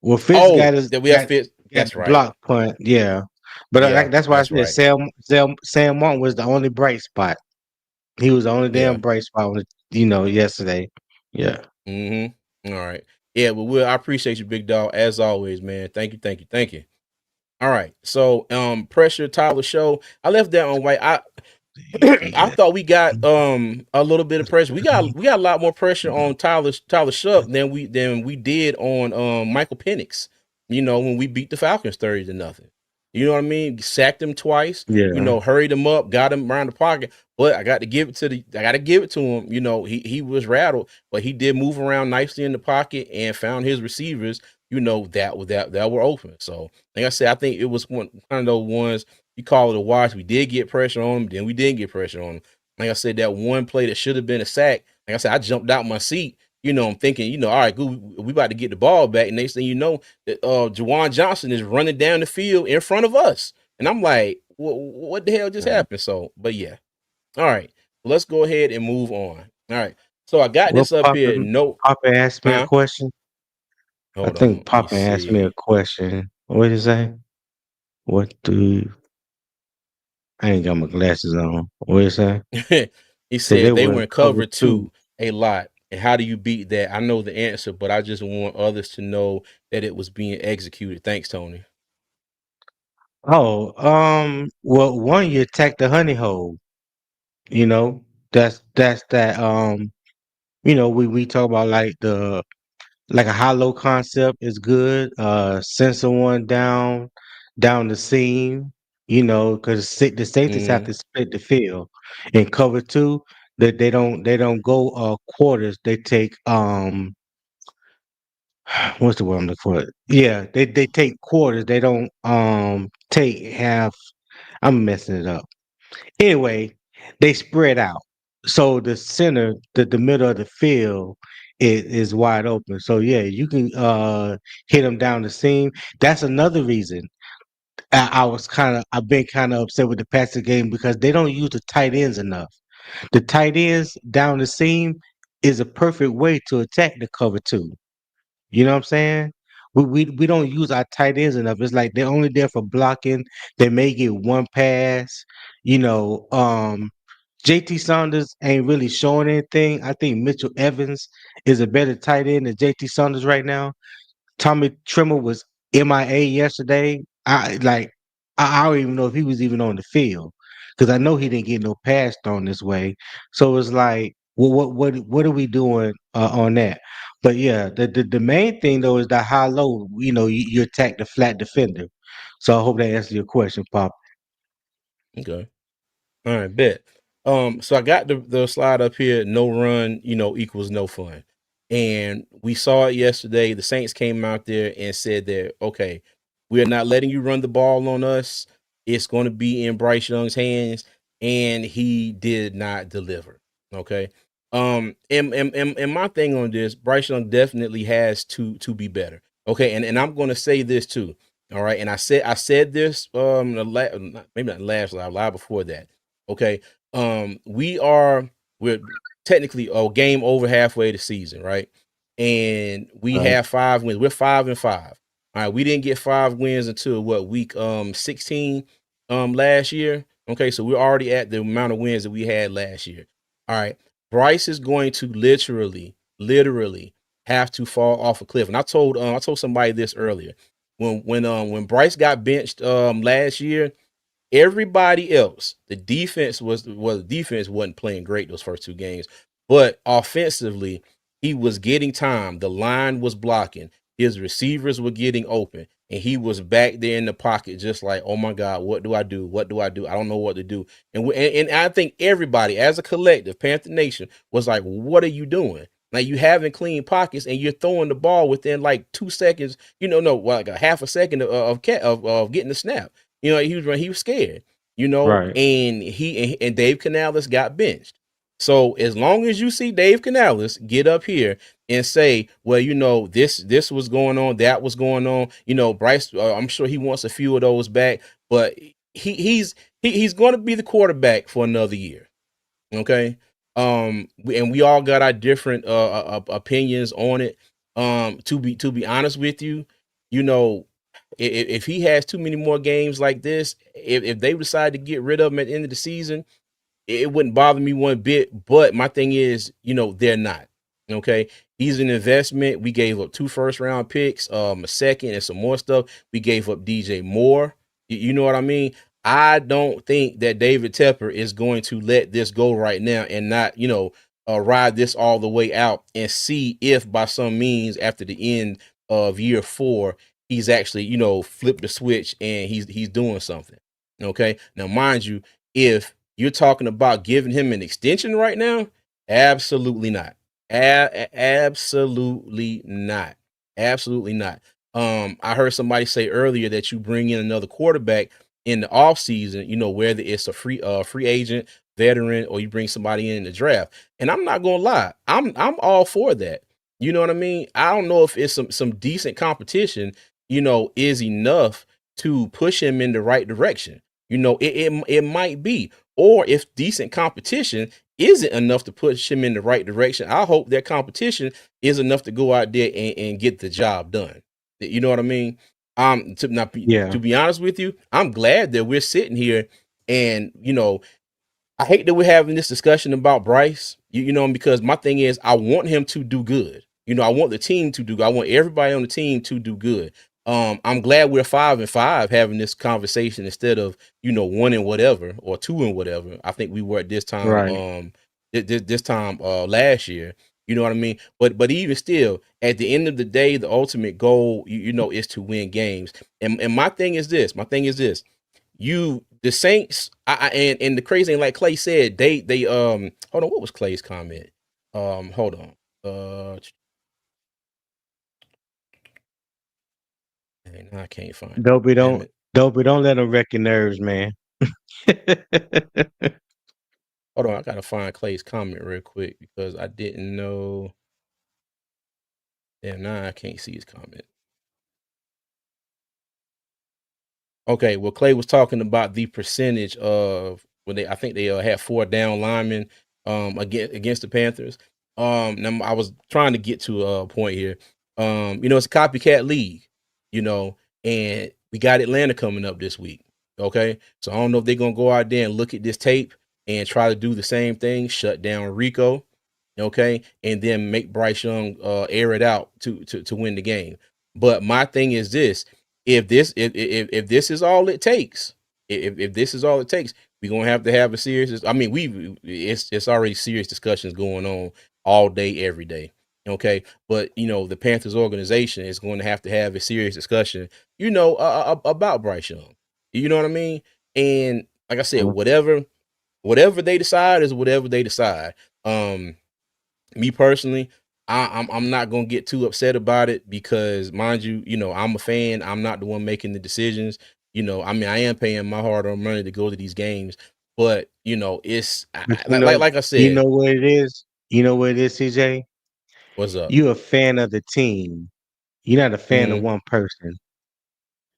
Well, Fitz Oh, that we have fit. got That's the right. block punt. Yeah, but Yeah, that's why I that's said right. Sam Martin was the only bright spot. He was the only Yeah. damn bright spot. Yesterday. Yeah. Mm-hmm. All right. Yeah, well, Will, I appreciate you, big dog, as always, man. Thank you, thank you, thank you. All right. So, pressure Tyler show. I left that on white. I thought we got a little bit of pressure. We got a lot more pressure on Tyler Shuck than we did on Michael Penix. You know, when we beat the Falcons 30-0. You know what I mean? Sacked him twice, you Yeah. know, hurried him up, got him around the pocket. But I gotta give it to him. You know, he was rattled, but he did move around nicely in the pocket and found his receivers, you know, that were open. So like I said, I think it was one of those ones you call it a wash. We did get pressure on him, then we didn't get pressure on him. Like I said, that one play that should have been a sack. Like I said, I jumped out my seat. You know, I'm thinking, you know, all right, good, we about to get the ball back. And next thing you know, that Jawan Johnson is running down the field in front of us. And I'm like, what the hell just Yeah. happened? So, but yeah. All right. Let's go ahead and move on. All right. So I got Well, this up here. No, Papa asked me a huh? question. I Hold on. think Let me Papa asked me a see. question. What did he say? What do I ain't got my glasses on. What did he say? He Said they said they were were in in cover cover two. two a lot. And how do you beat that? I know the answer, but I just want others to know that it was being executed. Thanks, Tony. Oh, well, one you attack the honey hole. You know, that's that. We talk about like a hollow concept is good. Sensor one down the seam. Because the safeties have Mm-hmm. to split the field. In cover two, that they don't go quarters. They take what's the word I'm looking for? Yeah, they take quarters. They don't take half. I'm messing it up. Anyway, they spread out. So the center, the middle of the field is wide open. So yeah, you can hit him down the seam. That's another reason I've been kind of upset with the passing game because they don't use the tight ends enough. The tight ends down the seam is a perfect way to attack the cover two. You know what I'm saying? We don't use our tight ends enough. It's like they're only there for blocking. They may get one pass. You know, JT Saunders ain't really showing anything. I think Mitchell Evans is a better tight end than JT Saunders right now. Tommy Trimmer was MIA yesterday. I don't even know if he was even on the field because I know he didn't get no pass thrown this way. So it's like, well, what are we doing on that? But yeah, the main thing though is the high low. You know, you attack the flat defender. So I hope that answers your question, Pop. Okay. All right, bet. So I got the slide up here. No run, equals no fun, and we saw it yesterday. The Saints came out there and said that okay, we are not letting you run the ball on us. It's going to be in Bryce Young's hands, and he did not deliver. Okay. And my thing on this, Bryce Young definitely has to be better. Okay, and I'm going to say this too. All right, and I said this maybe not last live before that. Okay. We are we're technically a game over halfway the season, right? And we Right. have 5 wins. We're 5-5. All right. We didn't get 5 wins until what week 16 last year. Okay, so we're already at the amount of wins that we had last year. All right. Bryce is going to literally have to fall off a cliff. And I told somebody this earlier. When Bryce got benched last year, everybody else, the defense wasn't playing great those first 2 games, but offensively, he was getting time. The line was blocking. His receivers were getting open, and he was back there in the pocket, just like, oh my God, what do I do? What do I do? I don't know what to do. And I think everybody, as a collective, Panther Nation, was like, what are you doing? Like you having clean pockets and you're throwing the ball within like 2 seconds, no, like a half a second of getting the snap. He was scared, Right. and Dave Canales got benched. So as long as you see Dave Canales get up here and say, well, this was going on, that was going on, Bryce, I'm sure he wants a few of those back, but he's going to be the quarterback for another year. Okay. And we all got our different opinions on it. To be honest with you, you know, if he has too many more games like this, if they decide to get rid of him at the end of the season, it wouldn't bother me one bit. But my thing is, they're not. Okay. He's an investment. We gave up 2 first-round picks, a second, and some more stuff. We gave up DJ Moore. You know what I mean? I don't think that David Tepper is going to let this go right now and not, ride this all the way out and see if by some means after the end of year 4 he's actually, flipped the switch and he's doing something. Okay. Now, mind you, if you're talking about giving him an extension right now, absolutely not. Absolutely not. Absolutely not. I heard somebody say earlier that you bring in another quarterback in the offseason, whether it's a free agent, veteran, or you bring somebody in the draft. And I'm not gonna lie, I'm all for that. You know what I mean? I don't know if it's some decent competition, is enough to push him in the right direction. It might be. Or if decent competition isn't enough to push him in the right direction, I hope that competition is enough to go out there and get the job done. You know what I mean? To Yeah. be honest with you, I'm glad that we're sitting here and I hate that we're having this discussion about Bryce, because my thing is I want him to do good. I want the team to do good. I want everybody on the team to do good. I'm glad we're 5-5 having this conversation instead of, 1 and whatever or 2 and whatever. I think we were at this time, Right. this time last year. You know what I mean? But even still, at the end of the day, the ultimate goal, is to win games. And my thing is this. The Saints, and the crazy thing, like Clay said, they hold on, what was Clay's comment? Hold on. Dang, now I can't find it. Dopey, Damn it. don't let them wreck your nerves, man. Hold on, I gotta find Clay's comment real quick because I didn't know. Yeah, nah, I can't see his comment. Okay, well, Clay was talking about the percentage of when they, I think they had 4 down linemen against the Panthers. Now I was trying to get to a point here. It's a copycat league, you know, and we got Atlanta coming up this week. Okay, so I don't know if they're gonna go out there and look at this tape and try to do the same thing, shut down Rico, okay, and then make Bryce Young air it out to win the game. But my thing is this: if this is all it takes, if this is all it takes, we're gonna have a serious. I mean, it's already serious discussions going on all day, every day. Okay, but the Panthers organization is going to have a serious discussion, about Bryce Young. You know what I mean? And like I said, whatever they decide is whatever they decide. Um, Me personally, I'm not gonna get too upset about it because, mind you, I'm a fan. I'm not the one making the decisions. I mean, I am paying my hard-earned money to go to these games, but it's But like I you said, know what it is. You know what it is, CJ. what's up? You a fan of the team. You're not a fan of Hmm. one person.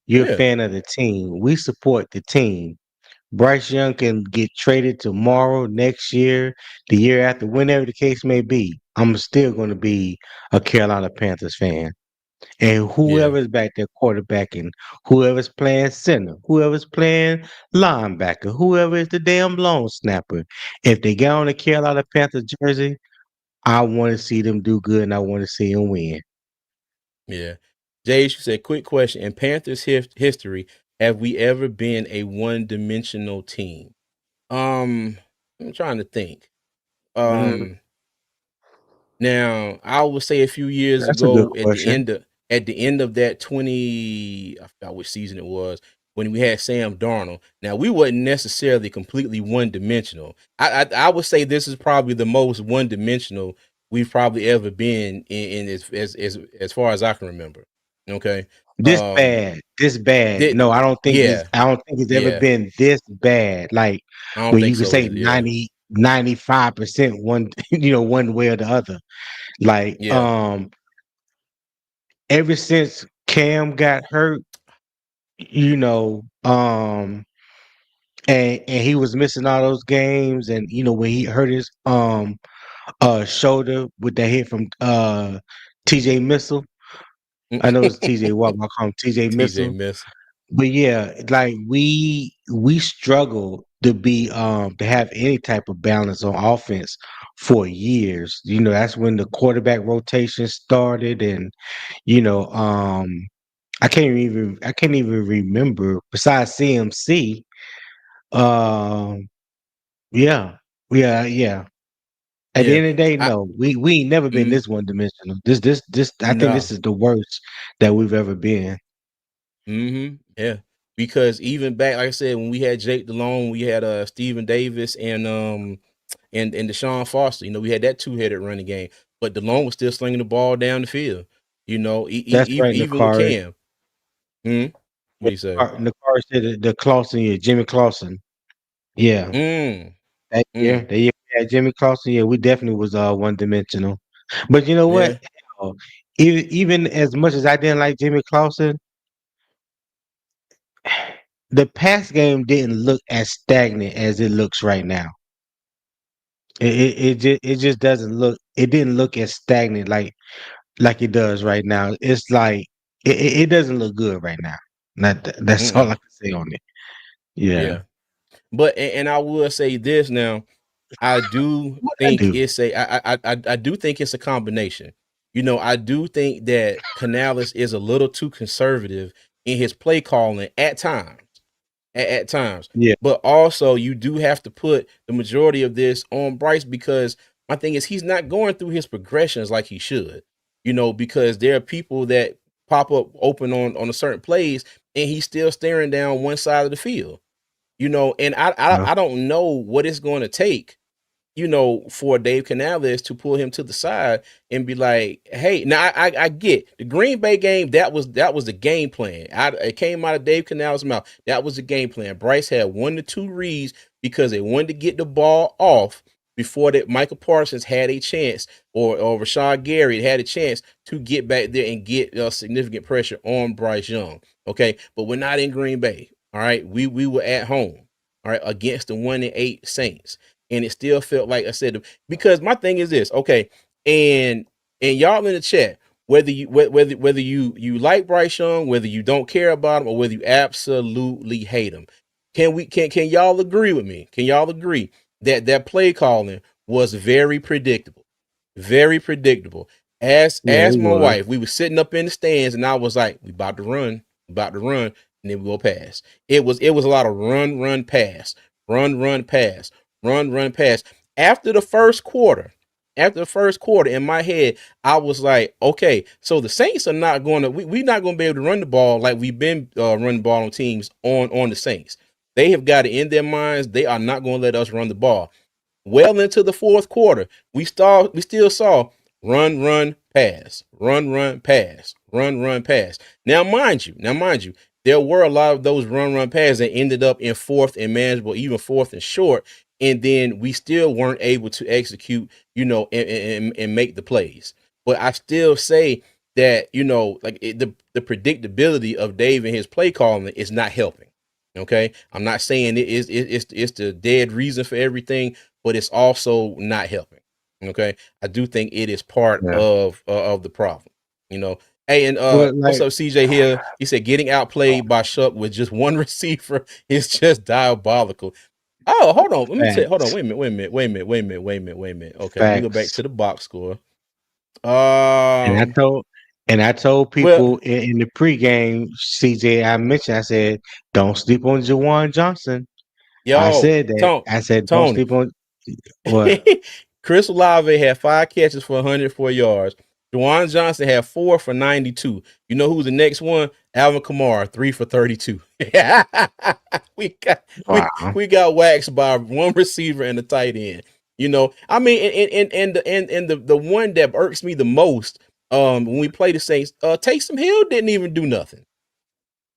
You're a Yeah, fan of the team. We support the team. Bryce Young can get traded tomorrow, next year, the year after, whenever the case may be. I'm still going to be a Carolina Panthers fan. And yeah, whoever's back there quarterbacking, whoever's playing center, whoever's playing linebacker, whoever is the damn long snapper, if they get on the Carolina Panthers jersey, I want to see them do good and I want to see them win. yeah. Jay, you said, quick question: in Panthers history, have we ever been a one-dimensional team? Um, I'm trying to think. Mm, Um, Now, I would say a few years that's a good ago, question. at the end of that 20, I forgot which season it was, when we had Sam Darnold. Now, we wasn't necessarily completely one dimensional. I would say this is probably the most one dimensional we've probably ever been in as far as I can remember. Okay. This Um bad. This bad. did No, Yeah, I don't think it's ever yeah. been this bad. Like I don't where think you could so say either. Yeah. 95% one, one way or the other. Like, Yeah. ever since Cam got hurt, you know, and he was missing all those games, and when he hurt his shoulder with that hit from TJ Missile. I know it's TJ Watt, but I call him TJ TJ Missile. Miss. But yeah, like we struggle to be to have any type of balance on offense for years. That's when the quarterback rotation started, and you know, I can't even remember besides CMC. Um yeah, yeah. At the Yeah. end of the day, I no, we ain't never been mm, this one dimensional. This I think no. this is the worst that we've ever been. Yeah. Because even back, like I said, when we had Jake Delhomme, we had Stephen Davis and Deshaun Foster. We had that two-headed running game. But Delhomme was still slinging the ball down the field. That's right, Even with Nakari. Cam. Hmm? What do you say? Nakari said the Clausen year, Jimmy Clausen. Yeah, Mm. that Mm. year we had Jimmy Clausen. Yeah, we definitely was one dimensional. But you know what? Yeah. Hell, even as much as I didn't like Jimmy Clausen, the pass game didn't look as stagnant as it looks right now. It just doesn't look. It didn't look as stagnant like it does right now. It's like it doesn't look good right now. That's all I Mm-mm. can say on it. Yeah. Yeah. But and I will say this now. I do What I think do? it's a I do think it's a combination. I do think that Canales is a little too conservative in his play calling at times. At times. Yeah. But also you do have to put the majority of this on Bryce because my thing is he's not going through his progressions like he should. Because there are people that pop up open on a certain plays and he's still staring down one side of the field. And I don't know what it's going to take for Dave Canales to pull him to the side and be like, "Hey, now I get the Green Bay game. That was the game plan. It came out of Dave Canales' mouth. That was the game plan. Bryce had 1 to 2 reads because they wanted to get the ball off before that Michael Parsons had a chance, or Rashawn Gary had a chance to get back there and get significant pressure on Bryce Young. Okay, but we're not in Green Bay. All right, we were at home. All right, against the 1-8 Saints, and it still felt like I said, because my thing is this. Okay, and y'all in the chat, whether you like Bryce Young, whether you don't care about him, or whether you absolutely hate him, can y'all agree with me? Can y'all agree that that play calling was very predictable? Very predictable. Yeah, As it my was. wife, we were sitting up in the stands, and I was like, "We about to run, and then we go pass." It was a lot of run, pass, run, pass, run, pass. After the first quarter, in my head, I was like, "Okay, so the Saints are not going to we not going to be able to run the ball like we've been running the ball on teams on the Saints. They have got it in their minds they are not going to let us run the ball." Well into the fourth quarter, we still saw run, pass, run, pass, run, pass. Now mind you, there were a lot of those run, pass that ended up in fourth and manageable, even fourth and short, and then we still weren't able to execute, and make the plays. But I still say that, like the predictability of Dave and his play calling is not helping. Okay, I'm not saying it's the dead reason for everything, but it's also not helping. Okay, I do think it is part Yeah. of the problem. You know, hey, and But what's like, up, CJ here? He said getting outplayed by Shuck with just one receiver is just diabolical. Oh, hold on, let me tell you. Hold on, facts, wait a minute. Okay, let me go back facts. to the box score. And I Um, told and I told well, people in the pregame, CJ, I mentioned, I said, don't sleep on Jawan Johnson. I yo, said that. I said, don't Tony, sleep on what? Chris Olave had 5 catches for 104 yards. Juwan Johnson had 4 for 92. You know who's the next one? Alvin Kamara, 3 for 32. we got Wow. we got waxed by one receiver and a tight end. I mean, and the one that irks me the most, when we play the Saints, Taysom Hill didn't even do nothing.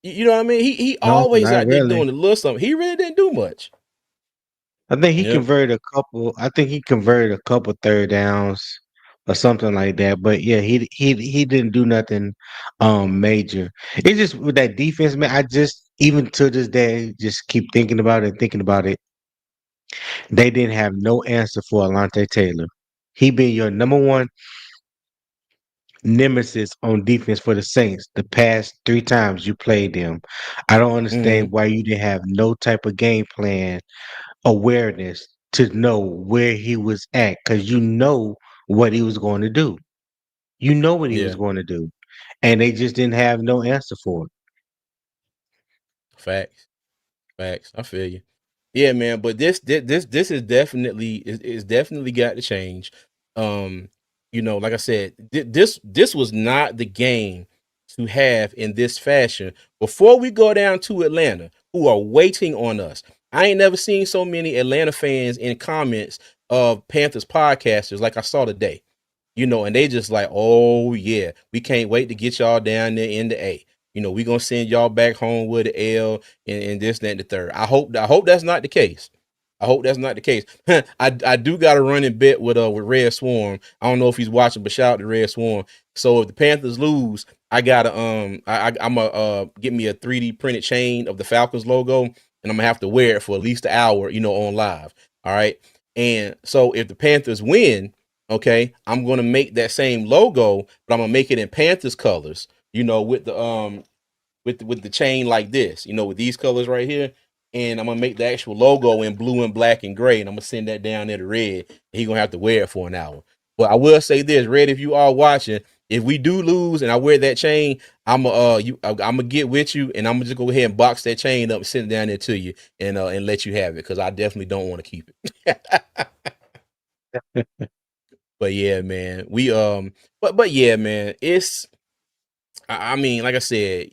You know what I mean? He No, always not out there really. doing a little something. He really didn't do much. I think he Yep. converted a couple. I think he converted a couple third downs or something like that. But yeah, he didn't do nothing major. It's just with that defense, man. I just even to this day just keep thinking about it, thinking about it. They didn't have no answer for Alante Taylor. He been your number one nemesis on defense for the Saints the past 3 times you played them. I don't understand Hmm. why you didn't have no type of game plan awareness to know where he was at because you know what he was going to do. You know what he was Yeah. going to do. And they just didn't have no answer for it. Facts. Facts. I feel you. Yeah, man. But this is definitely got to change. Um, like I said, this was not the game to have in this fashion before we go down to Atlanta, who are waiting on us. I ain't never seen so many Atlanta fans in comments of Panthers podcasters like I saw today. And they just like, oh yeah, we can't wait to get y'all down there in the A. We gonna send y'all back home with the L and this, that, and the third. I hope that's not the case. I hope that's not the case. I do got a running bet with Red Swarm. I don't know if he's watching, but shout out to Red Swarm. So if the Panthers lose, I gotta I'm gonna get me a 3D printed chain of the Falcons logo, and I'm gonna have to wear it for at least an hour, on live. All right. And so if the Panthers win, okay, I'm gonna make that same logo, but I'm gonna make it in Panthers colors, with the chain like this, with these colors right here. And I'm gonna make the actual logo in blue and black and gray, and I'm gonna send that down there to Red. And he gonna have to wear it for an hour. But I will say this, Red, if you are watching, if we do lose and I wear that chain, I'm gonna get with you, and I'm gonna just go ahead and box that chain up and send it down there to you, and let you have it, because I definitely don't want to keep it. But yeah, man, but yeah, man, I mean, like I said,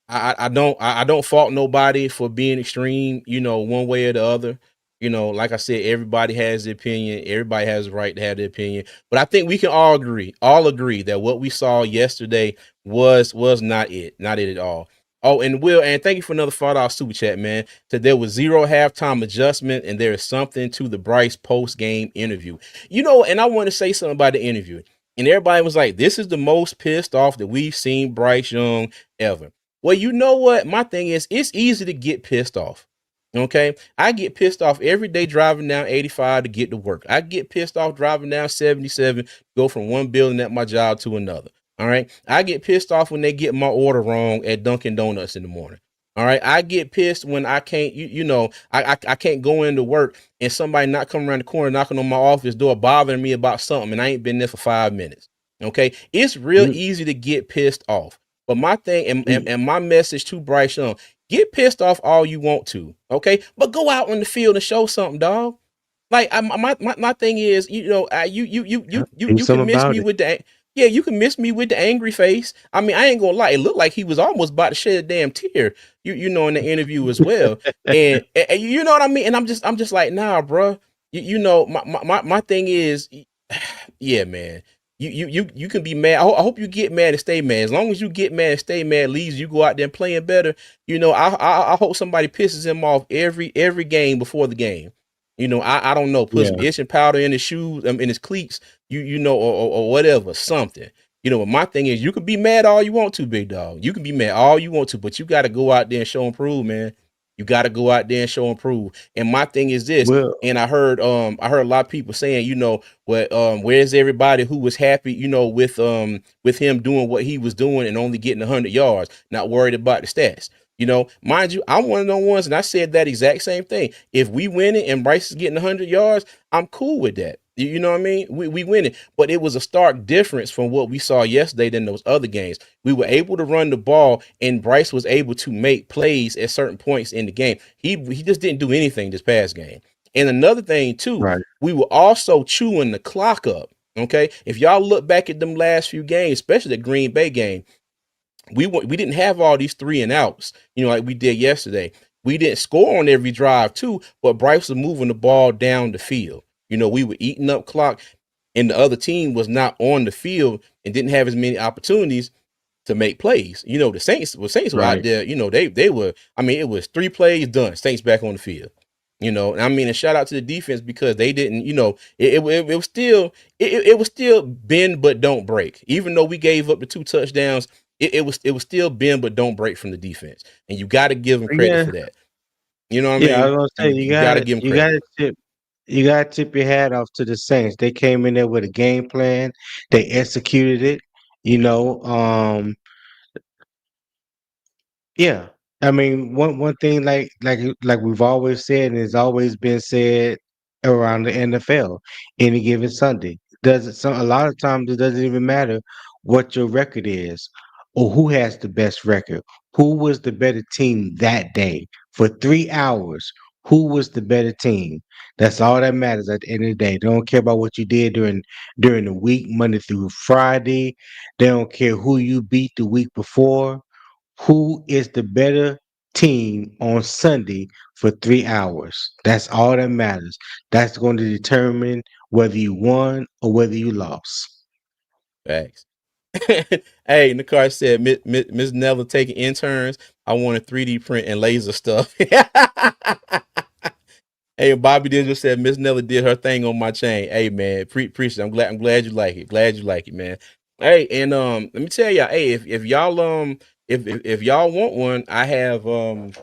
I don't fault nobody for being extreme, one way or the other. Like I said, everybody has the opinion, everybody has the right to have the opinion. But I think we can all agree that what we saw yesterday was not it at all. Oh, and Will, and thank you for another $5 super chat, man. So there was zero halftime adjustment, and there is something to the Bryce post game interview. And I want to say something about the interview. And everybody was like, "This is the most pissed off that we've seen Bryce Young ever." Well, you know what? My thing is, it's easy to get pissed off. Okay, I get pissed off every day driving down 85 to get to work. I get pissed off driving down 77, go from one building at my job to another. All right. I get pissed off when they get my order wrong at Dunkin' Donuts in the morning. All right. I get pissed when I can't, I can't go into work and somebody not coming around the corner knocking on my office door bothering me about something and I ain't been there for 5 minutes. Okay. It's real You, easy to get pissed off. But my thing you, and my message to Bryce Young, get pissed off all you want to. Okay. But go out on the field and show something, dog. Like my thing is, do you can something miss about me it. with the you can miss me with the angry face. I mean, I ain't gonna lie, it looked like he was almost about to shed a damn tear, in the interview as well. And you know what I mean? And I'm just like, nah, bro. My thing is, yeah, man. You can be mad. I hope you get mad and stay mad. As long as you get mad and stay mad, leaves you go out there and playing better. I hope somebody pisses him off every game before the game. I don't know, put some Yeah. itching powder in his shoes, in his cleats, or whatever, something. But my thing is, you can be mad all you want to, big dog. You can be mad all you want to, but you got to go out there and show and prove, man. You got to go out there and show and prove. And my thing is this, Well, and I heard a lot of people saying, where's everybody who was happy, with him doing what he was doing and only getting 100 yards, not worried about the stats. Mind you, I'm one of those ones, and I said that exact same thing. If we win it and Bryce is getting 100 yards, I'm cool with that. You know what I mean? We win it, but it was a stark difference from what we saw yesterday than those other games. We were able to run the ball, and Bryce was able to make plays at certain points in the game. He just didn't do anything this past game. And another thing too, right, we were also chewing the clock up. Okay, if y'all look back at them last few games, especially the Green Bay game, we didn't have all these three and outs, like we did yesterday. We didn't score on every drive too, but Bryce was moving the ball down the field. We were eating up clock, and the other team was not on the field and didn't have as many opportunities to make plays. The Saints were out right. there. They were. I mean, it was 3 plays done. Saints back on the field. I mean, and shout out to the defense because they didn't. It was still it was still bend but don't break. Even though we gave up the 2 touchdowns, it was still bend but don't break from the defense, and you got to give them credit Yeah, for that. You know what I yeah. I mean? was gonna say You got to give them credit. you gotta tip your hat off to the Saints. They came in there with a game plan. They executed it. You know, Yeah, I mean one thing like we've always said and it's always been said around the NFL, any given Sunday. Does it some A lot of times it doesn't even matter what your record is or who has the best record, who was the better team that day for 3 hours. Who was the better team? That's all that matters at the end of the day. They don't care about what you did during the week, Monday through Friday. They don't care who you beat the week before. Who is the better team on Sunday for 3 hours? That's all that matters. That's going to determine whether you won or whether you lost. Facts. Hey, Nakar said, Miss Nella taking interns. I want to 3D print and laser stuff. Hey, Bobby Digital said Miss Nella did her thing on my chain. Hey, man, appreciate it. I'm glad you like it. Glad you like it, man. Hey, and let me tell y'all, hey, if y'all if y'all want one, I have doing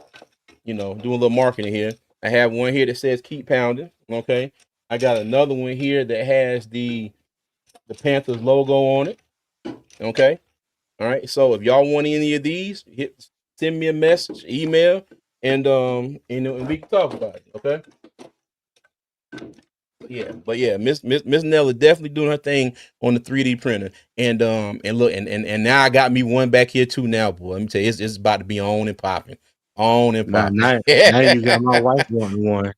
a little marketing here. I have one here that says keep pounding. Okay. I got another one here that has the Panthers logo on it. Okay. All right. So if y'all want any of these, send me a message, email, and we can talk about it. Okay. But yeah, Miss Nella definitely doing her thing on the 3D printer. And look, and now I got me one back here too now, boy. Let me tell you, it's about to be on and popping. On and Now, popping. now, now you got my wife wanting one,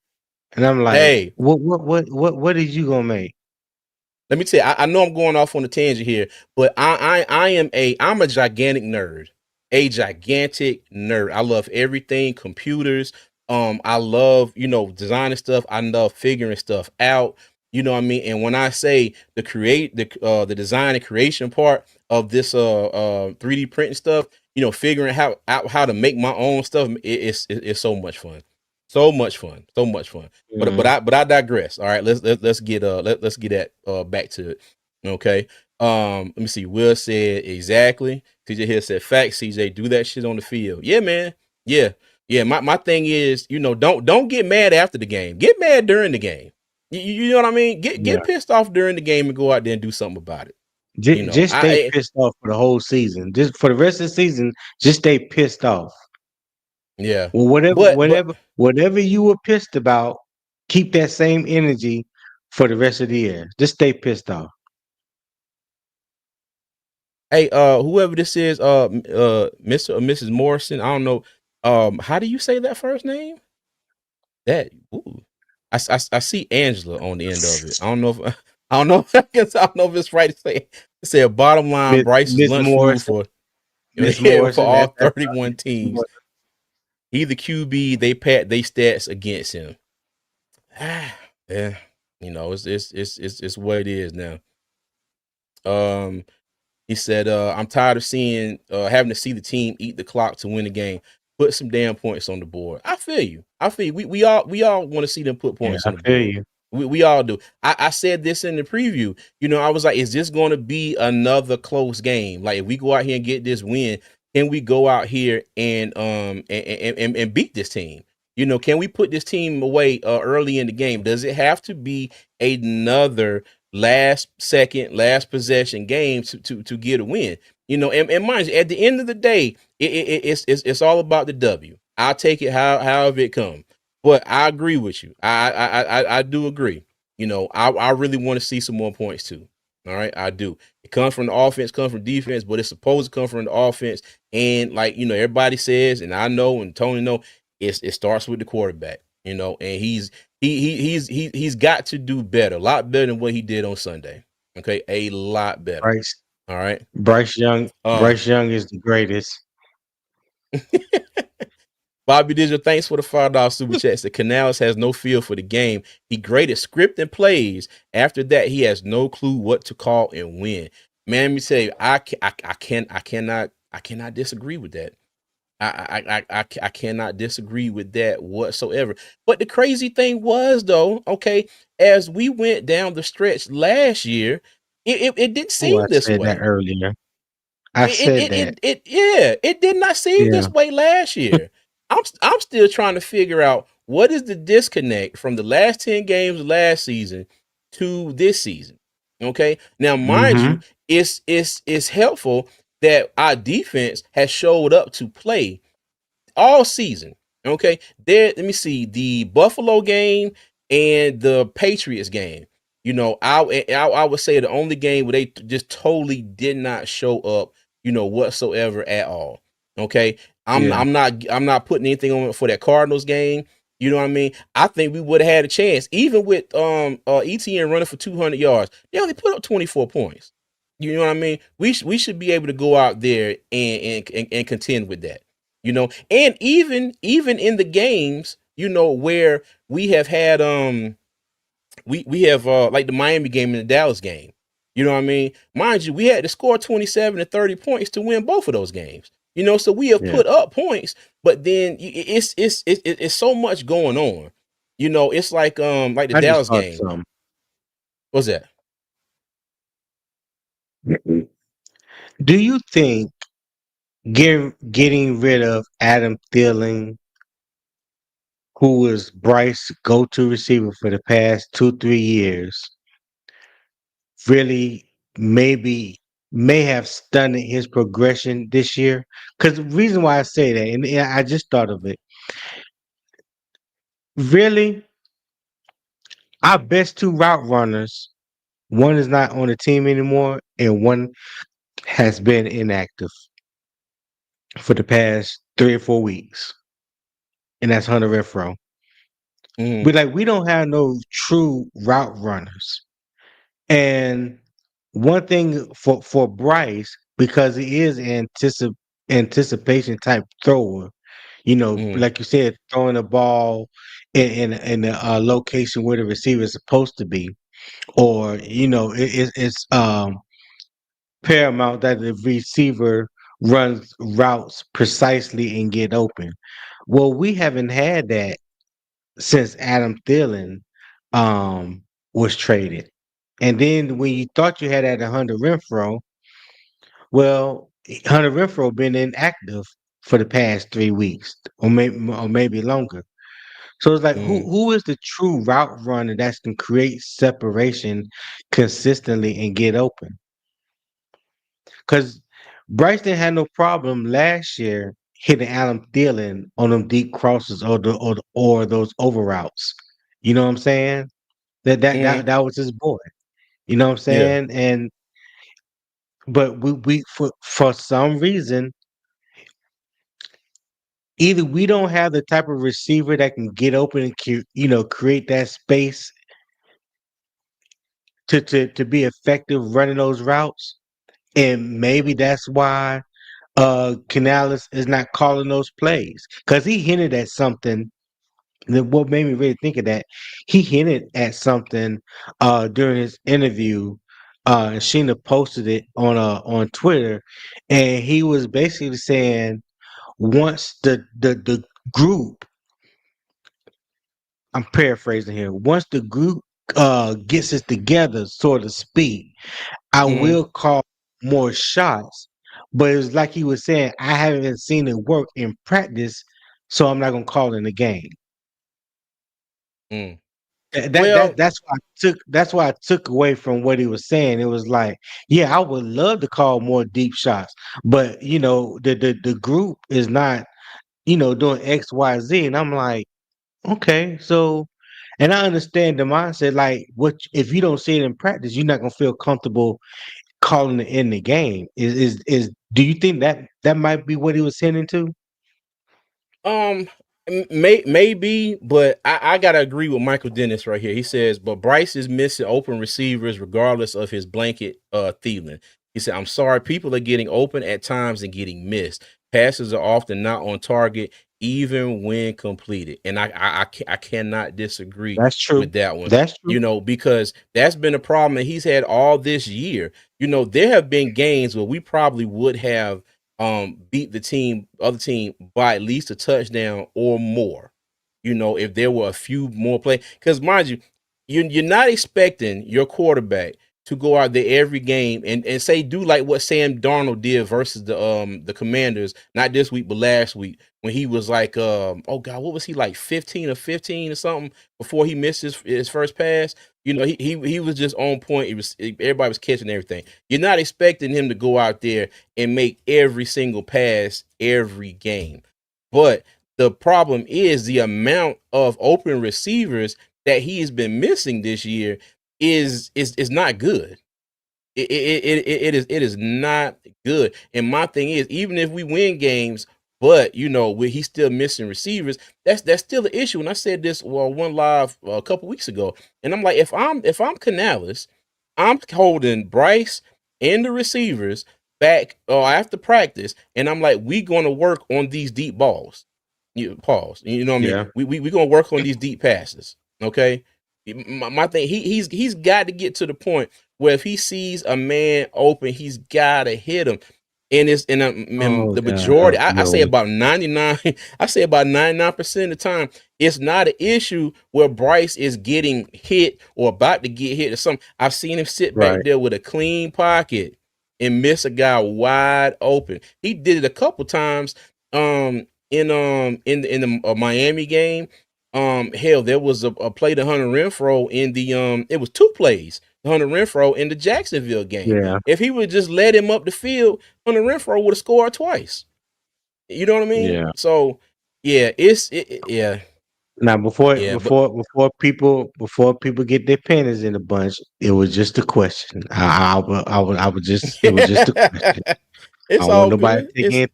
and I'm like, Hey, what is you gonna make? let me tell you, I know I'm going off on a tangent here, but I'm a gigantic nerd. A gigantic nerd. I love everything computers. I love, designing stuff. I love figuring stuff out. You know what I mean? And when I say the design and creation part of this 3D printing stuff, figuring out how to make my own stuff. It's so much fun, so much fun, so much fun. But Mhm. I digress. All right, let's get let's get that back to it. Okay. Let me see. Will said exactly. CJ here said facts. CJ, do that shit on the field. Yeah, man. Yeah, yeah. My thing is, don't get mad after the game. Get mad during the game. You know what I mean? Get Yeah. pissed off during the game and go out there and do something about it. Just stay pissed off for the whole season. Just for the rest of the season, just stay pissed off. Yeah. Well, But whatever you were pissed about, keep that same energy for the rest of the year. Just stay pissed off. hey, whoever this is, Mr. or Mrs. Morrison, I don't know. How do you say that first name? That ooh. I see Angela on the end of it. I don't know if I don't know. I guess I don't know if it's right to say. It said bottom line, Bryce's Miss lunch food Morrison, for Miss yeah, for Morrison, all that's 31 teams. Morrison. He the QB. They pat they stats against him. Yeah, it's what it is now. Um, He said, I'm tired of seeing having to see the team eat the clock to win the game. Put some damn points on the board. I feel you. I feel you. We all want to see them put Yeah, points I on the feel board. you. We all do. I said this in the preview. I was like, is this going to be another close game? Like, if we go out here and get this win, can we go out here and beat this team? Can we put this team away early in the game? Does it have to be another last second, last possession game to get a win? And mind you, at the end of the day, it's all about the W. I'll take it however it comes. But I agree with you. I do agree. I really want to see some more points too. All right, I do. It comes from the offense, comes from defense, but it's supposed to come from the offense. And like everybody says, and I know, and Tony know, it starts with the quarterback. And he's got to do better, a lot better than what he did on Sunday. Okay, a lot better. Bryce All right. Um, Bryce Young is the greatest. Bobby Digital, thanks for the $5 super chat. The Canales has no feel for the game. He graded script and plays. After that, he has no clue what to call and when. Man, let me tell you, I cannot disagree with that. I cannot disagree with that whatsoever. But the crazy thing was, though, okay, as we went down the stretch last year, it didn't Oh, seem I this said that way. earlier. I said that. Yeah, it did not seem Yeah. this way last year. I'm still trying to figure out what is the disconnect from the last 10 games of last season to this season. Okay. Now, mind you, Mm-hmm. it's helpful that our defense has showed up to play all season. Okay, let me see the Buffalo game and the Patriots game. I would say the only game where they just totally did not show up, whatsoever at all. Okay, Yeah. I'm not putting anything on it for that Cardinals game. You know what I mean? I think we would have had a chance, even with ETN running for 200 yards. They only put up 24 points. You know what I mean? We should be able to go out there and contend with that. And even in the games, where we have had we have like the Miami game and the Dallas game. You know what I mean? Mind you, we had to score 27 to 30 points to win both of those games. So we have Yeah. put up points, but then it's so much going on. It's like the I just Dallas thought game. some. What's that? Do you think getting rid of Adam Thielen, who was Bryce's go-to receiver for the past 2, 3 years, really may have stunted his progression this year? Because the reason why I say that, and I just thought of it, really, our best two route runners, one is not on the team anymore, and one has been inactive for the past 3 or 4 weeks, and that's Hunter Renfro. Mm-hmm. We don't have no true route runners. And one thing for Bryce, because he is anticipation type thrower, Mm-hmm. like you said, throwing the ball in a location where the receiver is supposed to be, or it's paramount that the receiver runs routes precisely and get open. Well, we haven't had that since Adam Thielen was traded. And then when you thought you had that Hunter Renfro, well, Hunter Renfro been inactive for the past 3 weeks, or maybe longer. So it's like, who Mm, who is the true route runner that can create separation consistently and get open? Because Bryce didn't have no problem last year hitting Adam Thielen on them deep crosses or those over routes. You know what I'm saying? That that mm, that that was his boy. You know what I'm yeah. saying? And but we for some reason, either we don't have the type of receiver that can get open and create that space to be effective running those routes, and maybe that's why Canales is not calling those plays, because he hinted at something. What made me really think of that, he hinted at something during his interview. And Sheena posted it on Twitter, and he was basically saying, once the group, I'm paraphrasing here, once the group gets it together, so to speak, I Mm, will call more shots. But it's like he was saying, I haven't seen it work in practice, so I'm not gonna call it in the game. mm. That, that Well, that that's why I took away from what he was saying. It was like, yeah, I would love to call more deep shots, but the group is not doing X, Y, Z, and I'm like, okay, so, and I understand the mindset. Like, what if you don't see it in practice? You're not gonna feel comfortable calling it in the game. Is Do you think that might be what he was sending to? Um, maybe, but I gotta agree with Michael Dennis right here. He says, but Bryce is missing open receivers regardless of his blanket Thielen. He said, I'm sorry, people are getting open at times and getting missed. Passes are often not on target, even when completed. And I cannot disagree That's true. with that one. That's true. Because that's been a problem that he's had all this year. There have been games where we probably would have beat the other team by at least a touchdown or more. If there were a few more plays, because mind you, you're not expecting your quarterback to go out there every game and say do like what Sam Darnold did versus the Commanders, not this week but last week, when he was like oh god, what was he, like 15 or 15 or something before he missed his first pass. He was just on point. Everybody was catching everything. You're not expecting him to go out there and make every single pass every game. But the problem is the amount of open receivers that he has been missing this year is not good. It is not good. And my thing is, even if we win games, but he's still missing receivers, that's still the issue. And I said this one live a couple weeks ago, and I'm like, if I'm Canales, I'm holding Bryce and the receivers back after practice, and I'm like, we gonna work on these deep balls. You pause. You know what I mean? Yeah. We gonna work on these deep passes. Okay. My thing, he's got to get to the point where if he sees a man open, he's gotta hit him. And it's and Oh, the majority, I say no. about 99, I say about 99% of the time, it's not an issue where Bryce is getting hit or about to get hit or something. I've seen him sit back Right. there with a clean pocket and miss a guy wide open. He did it a couple times in the Miami game. Hell, there was a play to Hunter Renfro in the it was two plays to Hunter Renfro in the Jacksonville game. Yeah. If he would just let him up the field, Hunter Renfro would have scored twice. You know what I mean? Yeah. So yeah, yeah, Now, before yeah, but before before people get their panties in a bunch, it was just a question. I would just it was just a question. I it's don't want all nobody to good. It's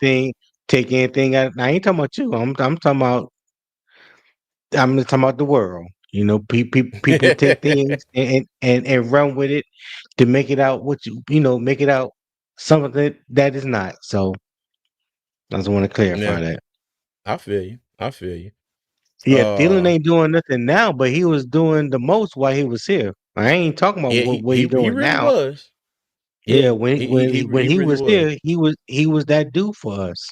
take anything out. I ain't talking about you. I'm talking about the world. People take things and run with it to make it out make it out something that is not. So I just want to yeah, clarify that. I feel you. I feel you. Yeah, Thielen ain't doing nothing now, but he was doing the most while he was here. I ain't talking about Yeah, what he what he he he doing really now. was. Yeah, Yeah, when he he really was was. here, he was that dude for us.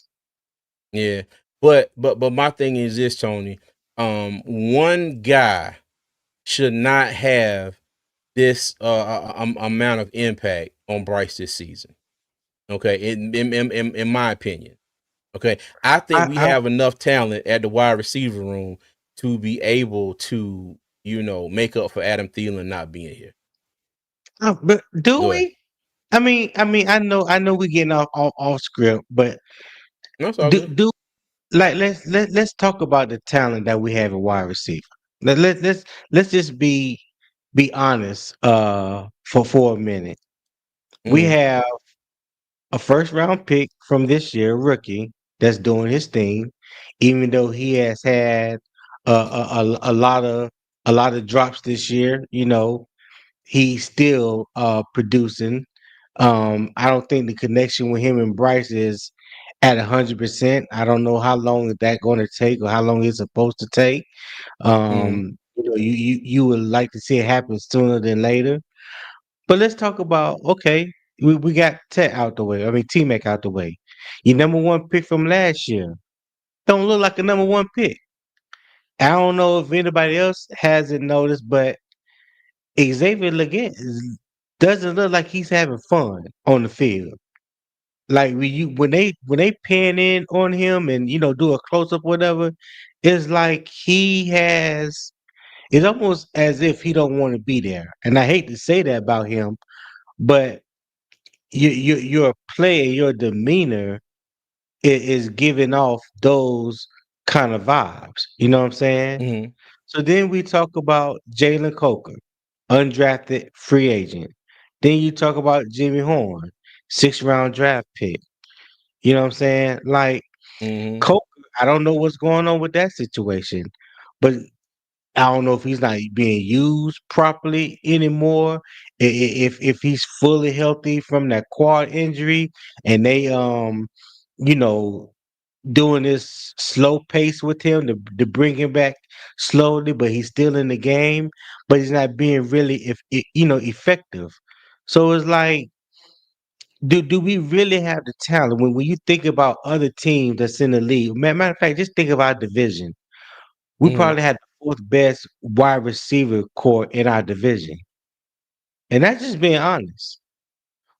Yeah, but my thing is this, Tony. One guy should not have this amount of impact on Bryce this season. Okay, in my opinion. Okay, I think we I have enough talent at the wide receiver room to be able to, make up for Adam Thielen not being here. but do Go ahead. we? I know we're getting off script, but That's all good. do like let's talk about the talent that we have in wide receiver. Let's just be honest for a minute. We Mm-hmm. have a first round pick from this year, rookie, that's doing his thing, even though he has had a lot of drops this year. He's still producing. I don't think the connection with him and Bryce is at 100%. I don't know how long is that going to take or how long it's supposed to take. Mm-hmm. You would like to see it happen sooner than later. But let's talk about, okay, we got Tet out the way. I mean, T Mac out the way. Your number one pick from last year don't look like a number one pick. I don't know if anybody else hasn't noticed, but Xavier Leggett doesn't look like he's having fun on the field. Like when they pan in on him and do a close up whatever, it's like he has. It's almost as if he don't want to be there. And I hate to say that about him, but your play and your demeanor is giving off those kind of vibes. You know what I'm saying? Mm-hmm. So then we talk about Jalen Coker, undrafted free agent. Then you talk about Jimmy Horn, 6th round draft pick. You know what I'm saying? Like Mm-hmm. Coker, I don't know what's going on with that situation, but I don't know if he's not being used properly anymore. If he's fully healthy from that quad injury, and they you know doing this slow pace with him to bring him back slowly, but he's still in the game, but he's not being really effective. So it's like, do we really have the talent when you think about other teams that's in the league? Matter of fact, just think of our division. We Mm-hmm. probably had the fourth best wide receiver core in our division, and that's just being honest.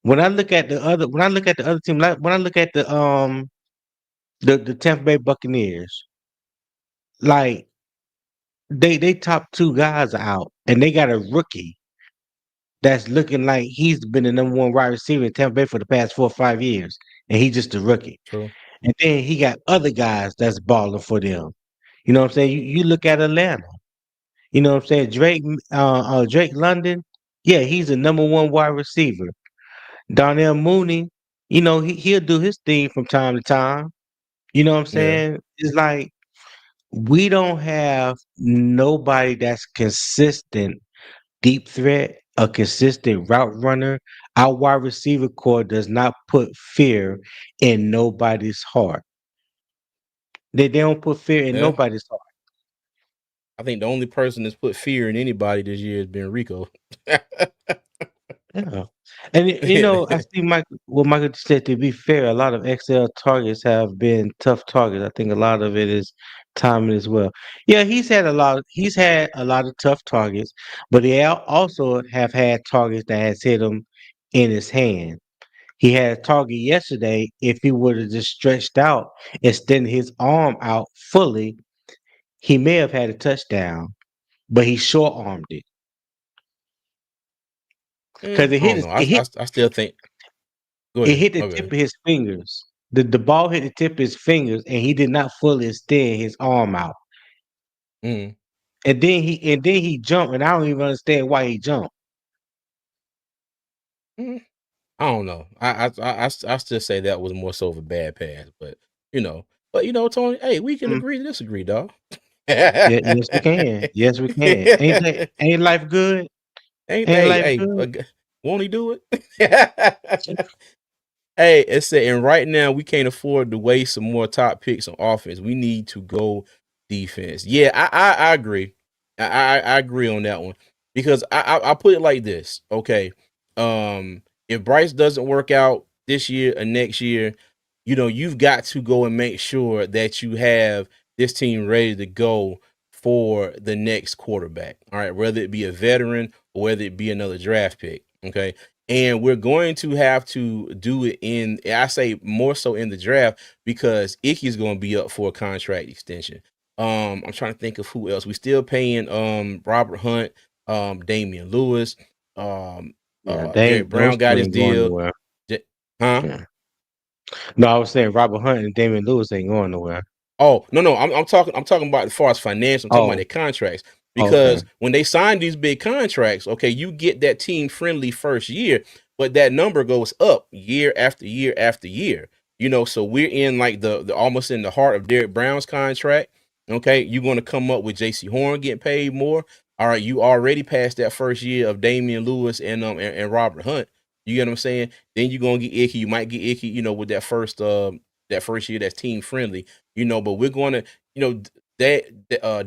When I look at the other team, like when I look at the Tampa Bay Buccaneers, like they top two guys are out, and they got a rookie that's looking like he's been the number one wide receiver in Tampa Bay for the past 4 or 5 years, and he's just a rookie. True. And then he got other guys that's balling for them. You know what I'm saying? You look at Atlanta. You know what I'm saying? Drake London, yeah, he's the number one wide receiver. Darnell Mooney, he'll do his thing from time to time. You know what I'm Yeah. saying? It's like we don't have nobody that's consistent deep threat, a consistent route runner. Our wide receiver core does not put fear in nobody's heart. They don't put fear in Yeah. nobody's heart. I think the only person that's put fear in anybody this year has been Rico. Yeah. And I see Michael said, to be fair, a lot of XL targets have been tough targets. I think a lot of it is timing as well. Yeah, he's had a lot of tough targets, but also have had targets that has hit him in his hand. He had a target yesterday. If he would have just stretched out, extended his arm out fully, he may have had a touchdown, but he short armed it because I don't know. I still think. Go it ahead. hit the tip Okay. of his fingers. The ball hit the tip of his fingers, and he did not fully extend his arm out. Mm. And then he jumped, and I don't even understand why he jumped. Mm. I don't know. I still say that was more so of a bad pass, you know, Tony. Hey, we can Mm, agree to disagree, dog. yeah, yes, we can. Yes, we can. Ain't life good? Ain't Ain't hey life hey? good? Won't he do it? Hey, it's and right now we can't afford to waste some more top picks on offense. We need to go defense. Yeah, I agree. I agree on that one because I put it like this. Okay, if Bryce doesn't work out this year or next year, you've got to go and make sure that you have this team ready to go for the next quarterback. All right, whether it be a veteran or whether it be another draft pick. Okay. And we're going to have to do it I say more so in the draft because Icky's going to be up for a contract extension. I'm trying to think of who else. We still paying Robert Hunt, Damian Lewis, um, Yeah, they Derek ain't, those Brown got two his ain't going deal. nowhere. Huh? Yeah. No, I was saying Robert Hunt and Damon Lewis ain't going nowhere. Oh, no. I'm talking about as far as financial. I'm talking about Oh, their contracts. okay. Because when they sign these big contracts, okay, you get that team friendly first year, but that number goes up year after year after year. So we're in like the almost in the heart of Derek Brown's contract. Okay, you're going to come up with J.C. Horn getting paid more. All right, you already passed that first year of Damian Lewis and Robert Hunt. You get what I'm saying? Then you're gonna get Icky. You might get Icky, with that first year that's team friendly. But we're going to,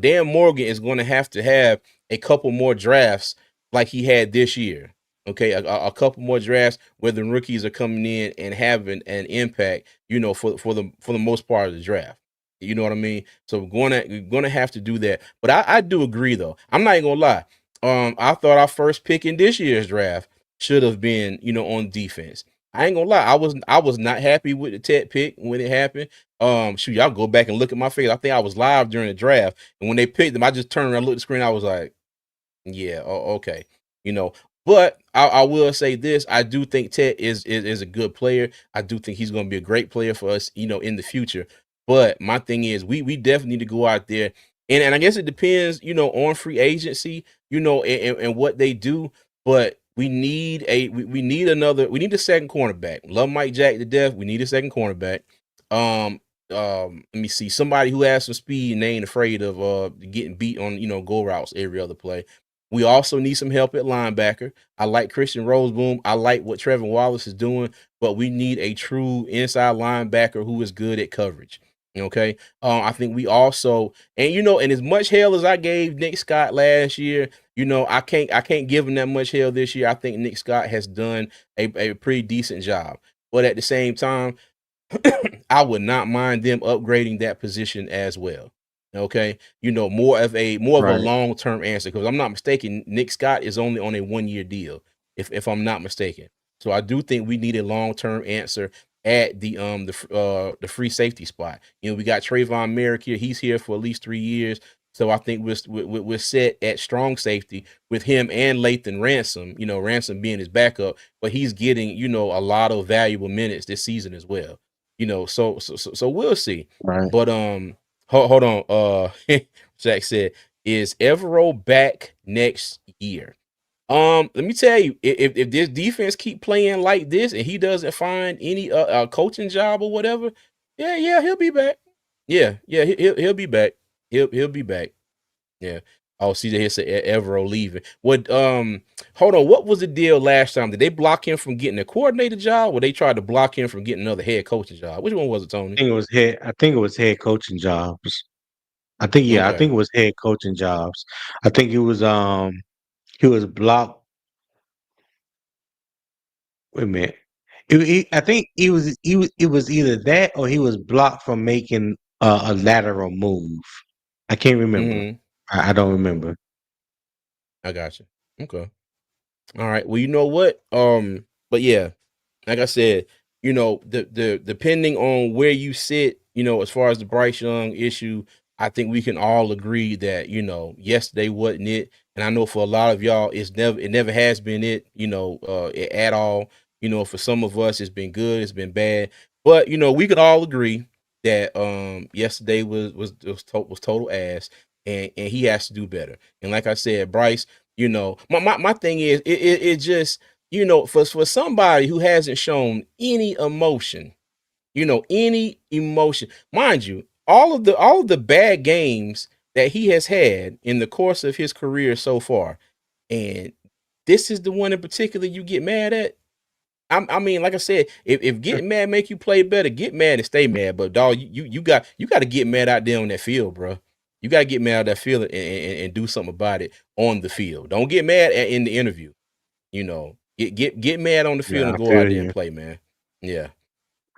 Dan Morgan is going to have a couple more drafts like he had this year. Okay, a couple more drafts where the rookies are coming in and having an impact. For the most part of the draft. You know what I mean? So we're gonna have to do that. But I do agree though. I'm not even gonna lie. I thought our first pick in this year's draft should have been, on defense. I ain't gonna lie. I was not happy with the Ted pick when it happened. Shoot, y'all go back and look at my face. I think I was live during the draft, and when they picked them, I just turned around, looked at the screen. I was like, yeah, okay. You know, but I will say this: I do think Ted is a good player. I do think he's going to be a great player for us, in the future. But my thing is, we definitely need to go out there, and I guess it depends, on free agency, and what they do. But we need a second cornerback. Love Mike Jack to death. We need a second cornerback. Let me see somebody who has some speed and ain't afraid of getting beat on go routes every other play. We also need some help at linebacker. I like Christian Roseboom. I like what Trevor Wallace is doing, but we need a true inside linebacker who is good at coverage. Okay. I think we also, and as much hell as I gave Nick Scott last year, I can't give him that much hell this year. I think Nick Scott has done a pretty decent job. But at the same time, I would not mind them upgrading that position as well. Okay, more of a Right. long term answer because I'm not mistaken. Nick Scott is only on a 1 year deal, if I'm not mistaken. So I do think we need a long term answer at the free safety spot. We got Trayvon Merrick here. He's here for at least 3 years. So I think we're set at strong safety with him and Lathan Ransom. Ransom being his backup, but he's getting a lot of valuable minutes this season as well. So we'll see. Right. But hold on. Jack said, is Evero back next year? Let me tell you, if this defense keep playing like this and he doesn't find any coaching job or whatever, yeah, he'll be back. Yeah, he'll be back. He'll be back. Yeah. Oh, CJ here said Evero leaving. Hold on. What was the deal last time? Did they block him from getting a coordinator job, or they tried to block him from getting another head coaching job? Which one was it, Tony? I think it was head coaching jobs. I think yeah, I Okay. think it was head coaching jobs. I think he was blocked. Wait a minute. I think it was either that or he was blocked from making a lateral move. I can't remember. Mm-hmm. I don't remember. I got you. Okay. All right. Well, you know what? But yeah, like I said, the depending on where you sit, as far as the Bryce Young issue, I think we can all agree that yesterday wasn't it, and I know for a lot of y'all, it never has been it, at all. For some of us, it's been good, it's been bad, but we could all agree that yesterday was total ass, and he has to do better. And like I said, Bryce, my thing is it just for somebody who hasn't shown any emotion, mind you, all of the bad games that he has had in the course of his career so far, and this is the one in particular you get mad at. I mean, like I said, if getting mad make you play better, get mad and stay mad. But dog, you got to get mad out there on that field, bro. You got to get mad out that field and do something about it on the field. Don't get mad in the interview. Get mad on the field Yeah, and I go feel out there and you. play, man. Yeah.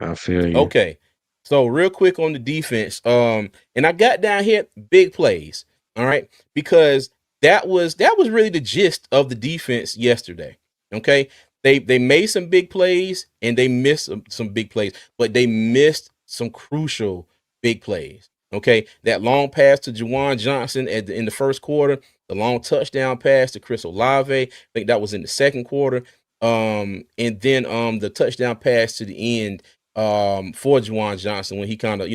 I feel you. Okay. So real quick on the defense, and I got down here big plays, all right, because that was really the gist of the defense yesterday. Okay, they made some big plays and they missed some big plays, but they missed some crucial big plays. Okay, that long pass to Juwan Johnson in the first quarter, the long touchdown pass to Chris Olave, I think that was in the second quarter, and then the touchdown pass to the end for Juwan Johnson when he kind of,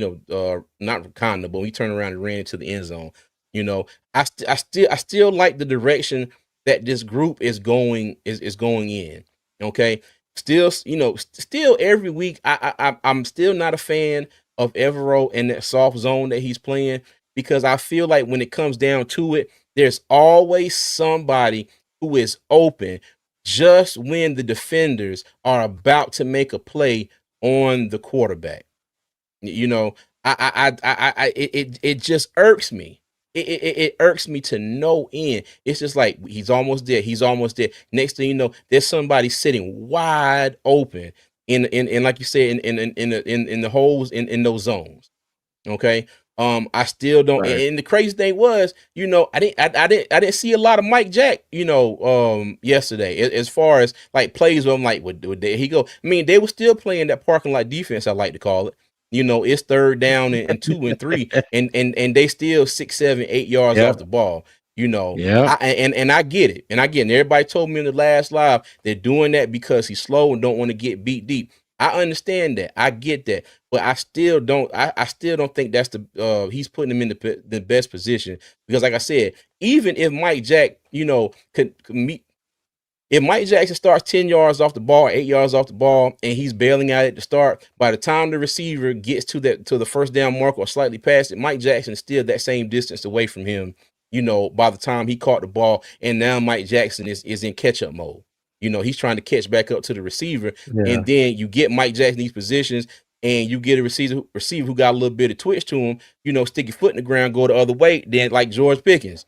not kind of, but he turned around and ran into the end zone. You know, I still like the direction that this group is going in. Okay. Still, still every week, I'm still not a fan of Evero and that soft zone that he's playing because I feel like when it comes down to it, there's always somebody who is open just when the defenders are about to make a play on the quarterback. You know, it just irks me. It irks me to no end. It's just like he's almost there. He's almost there. Next thing you know, there's somebody sitting wide open in like you said in the holes in those zones. Okay. I still don't. Right. And the crazy thing was, I didn't see a lot of Mike Jack, yesterday as far as like plays where I'm like, there he go. I mean, they were still playing that parking lot defense, I like to call it. It's third down and 2 and 3, and they still 6, 7, 8 yards Yep. off the ball. Yep. And I get it. And again, everybody told me in the last live they're doing that because he's slow and don't want to get beat deep. I understand that. I get that. But I still don't. I still don't think that's he's putting him in the best position because, like I said, even if Mike Jack, could meet. If Mike Jackson starts 10 yards off the ball, 8 yards off the ball, and he's bailing at it to start, by the time the receiver gets to the first down mark or slightly past it, Mike Jackson is still that same distance away from him, by the time he caught the ball. And now Mike Jackson is in catch-up mode. He's trying to catch back up to the receiver. Yeah. And then you get Mike Jackson these positions, and you get a receiver who got a little bit of twitch to him, stick your foot in the ground, go the other way, then like George Pickens,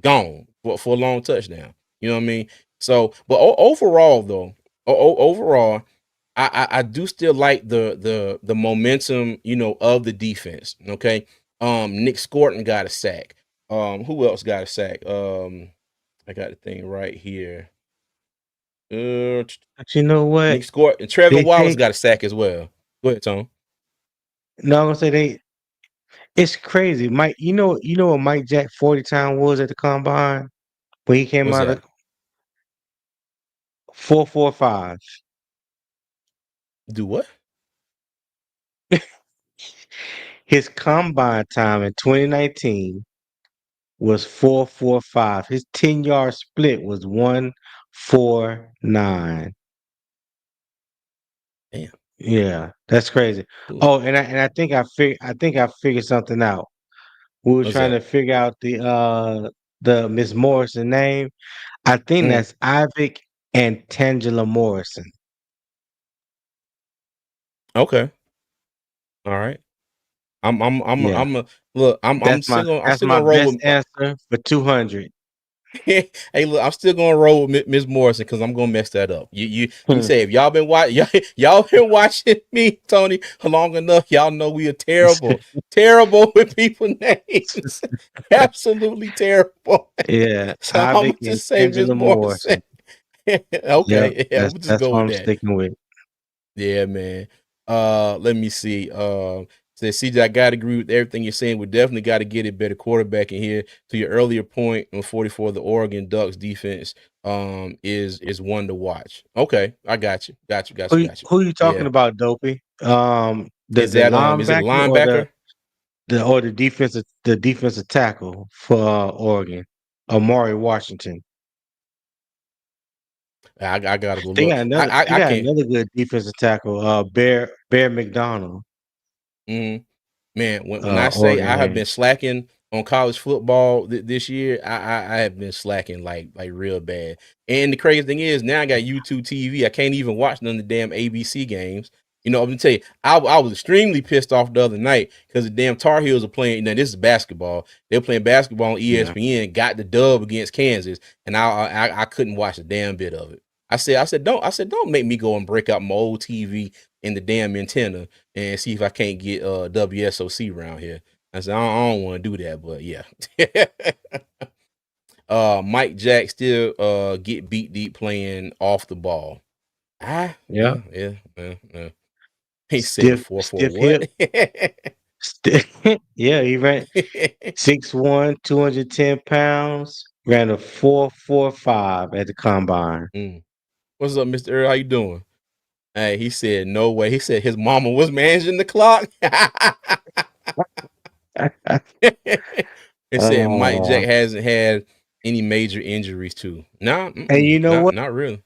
gone for a long touchdown. You know what I mean? So, but overall, though, overall, I do still like the momentum, of the defense. Okay, Nick Scorton got a sack. Who else got a sack? I got the thing right here. Uh, But you know what? Nick Scorton, Trevor They Wallace take got a sack as well. Go ahead, Tom. no, I'm gonna say they. It's crazy, Mike. You know what Mike Jack 40 time was at the combine when he came What's out of that? 4.45. Do what? His combine time in 2019 was 4.45. His 10-yard split was 1.49. Damn. Yeah, that's crazy. Cool. Oh, and I think I figured something out. We were What's trying that? to figure out the Miss Morrison name. I think Mm, that's Ivic and Tangela Morrison. okay. All right. Yeah, I'm a look. I'm that's still my gonna roll best with. answer for 200. Hey, look, I'm still gonna roll with Miss Morrison because I'm gonna mess that up. Let me Hmm. say, if y'all been watching, y'all been watching me, Tony, long enough, y'all know we are terrible, terrible with people names, absolutely terrible. Yeah, So I'm Ivic gonna and just say Miss Tangela Morrison. Morrison. Yep, Okay, yeah, that's we'll just that's go what with I'm that. sticking with. Yeah, man. Let me see. Says CJ, I gotta agree with everything you're saying. We definitely got to get a better quarterback in here. To your earlier point on 44, the Oregon Ducks defense is one to watch. Okay, I got you. Got you, got Who you, you- got you. who you talking Yeah. about, Dopey? The Is the is it a linebacker or the linebacker? the or the defensive tackle for Oregon, Amari Washington. I gotta go They look. got another. They I got can't. another good defensive tackle, Bear McDonald, Mhm. Man, when I say Oregon I have been native. slacking on college football this year, I have been slacking like real bad. And the crazy thing is now I got YouTube TV. I can't even watch none of the damn ABC games. I'm gonna tell you, I was extremely pissed off the other night because the damn Tar Heels are playing. This is basketball. They're playing basketball on Yeah. ESPN. Got the dub against Kansas, and I couldn't watch a damn bit of it. don't make me go and break out my old TV and the damn antenna and see if I can't get WSOC around here. I said, I don't want to do that, but yeah. Mike Jack still get beat deep playing off the ball. Yeah. Yeah. He said Stiff 4-4 hip. what? Yeah, he ran 6'1", 210 pounds. Ran a 4.45 at the combine. Mm. What's up, Mr. Earl? How you doing? Hey, he said no way. He said his mama was managing the clock. It said Mike Jack Oh, hasn't had any major injuries too. Nah, and you know what? not really.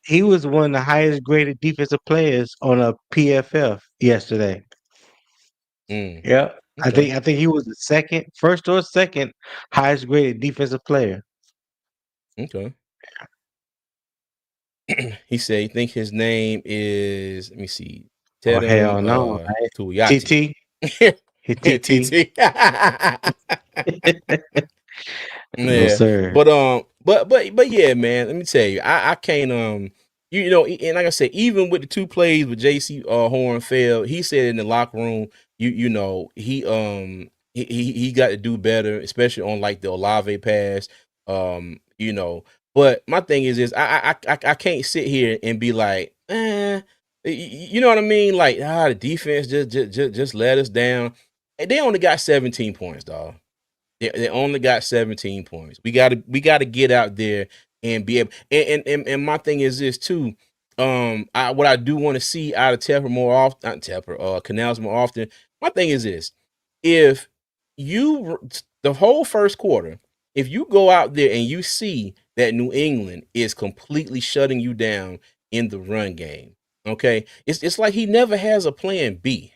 He was one of the highest graded defensive players on a PFF yesterday. Mm, Yeah, I okay. think I think he was the first or second highest graded defensive player. Okay. He said he think his name is, let me see, Oh Tedem hell no, right? Tuyati. TT, hit TT. TT. No Yeah, sir. but yeah, man. Let me tell you, I can't you know, and like I said, even with the two plays with JC Horn failed, he said in the locker room, you know, he got to do better, especially on like the Olave pass, you know. But my thing is I can't sit here and be like, you know what I mean? Like, the defense just let us down. And they only got 17 points, dog. They only got 17 points. We gotta get out there and be able. And my thing is this too. What I do want to see out of Tepper more often, not Tepper, Canals more often. My thing is this: if the whole first quarter, if you go out there and you see that New England is completely shutting you down in the run game, okay, it's like he never has a plan B.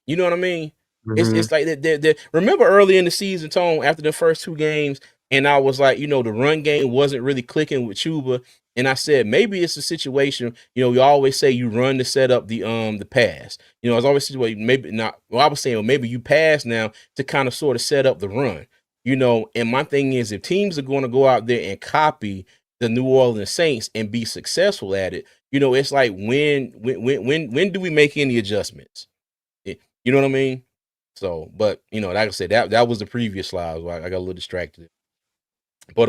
You know what I mean? Hmm. It's like that. Remember early in the season, Tone, after the first two games, and I was like, the run game wasn't really clicking with Chuba, and I said maybe it's a situation. We always say you run to set up the pass. It's always a situation. Maybe not. Well, I was saying, well, maybe you pass now to kind of sort of set up the run. And my thing is, if teams are going to go out there and copy the New Orleans Saints and be successful at it, it's like when do we make any adjustments? You know what I mean? So, but like I said, that was the previous slide. I got a little distracted. But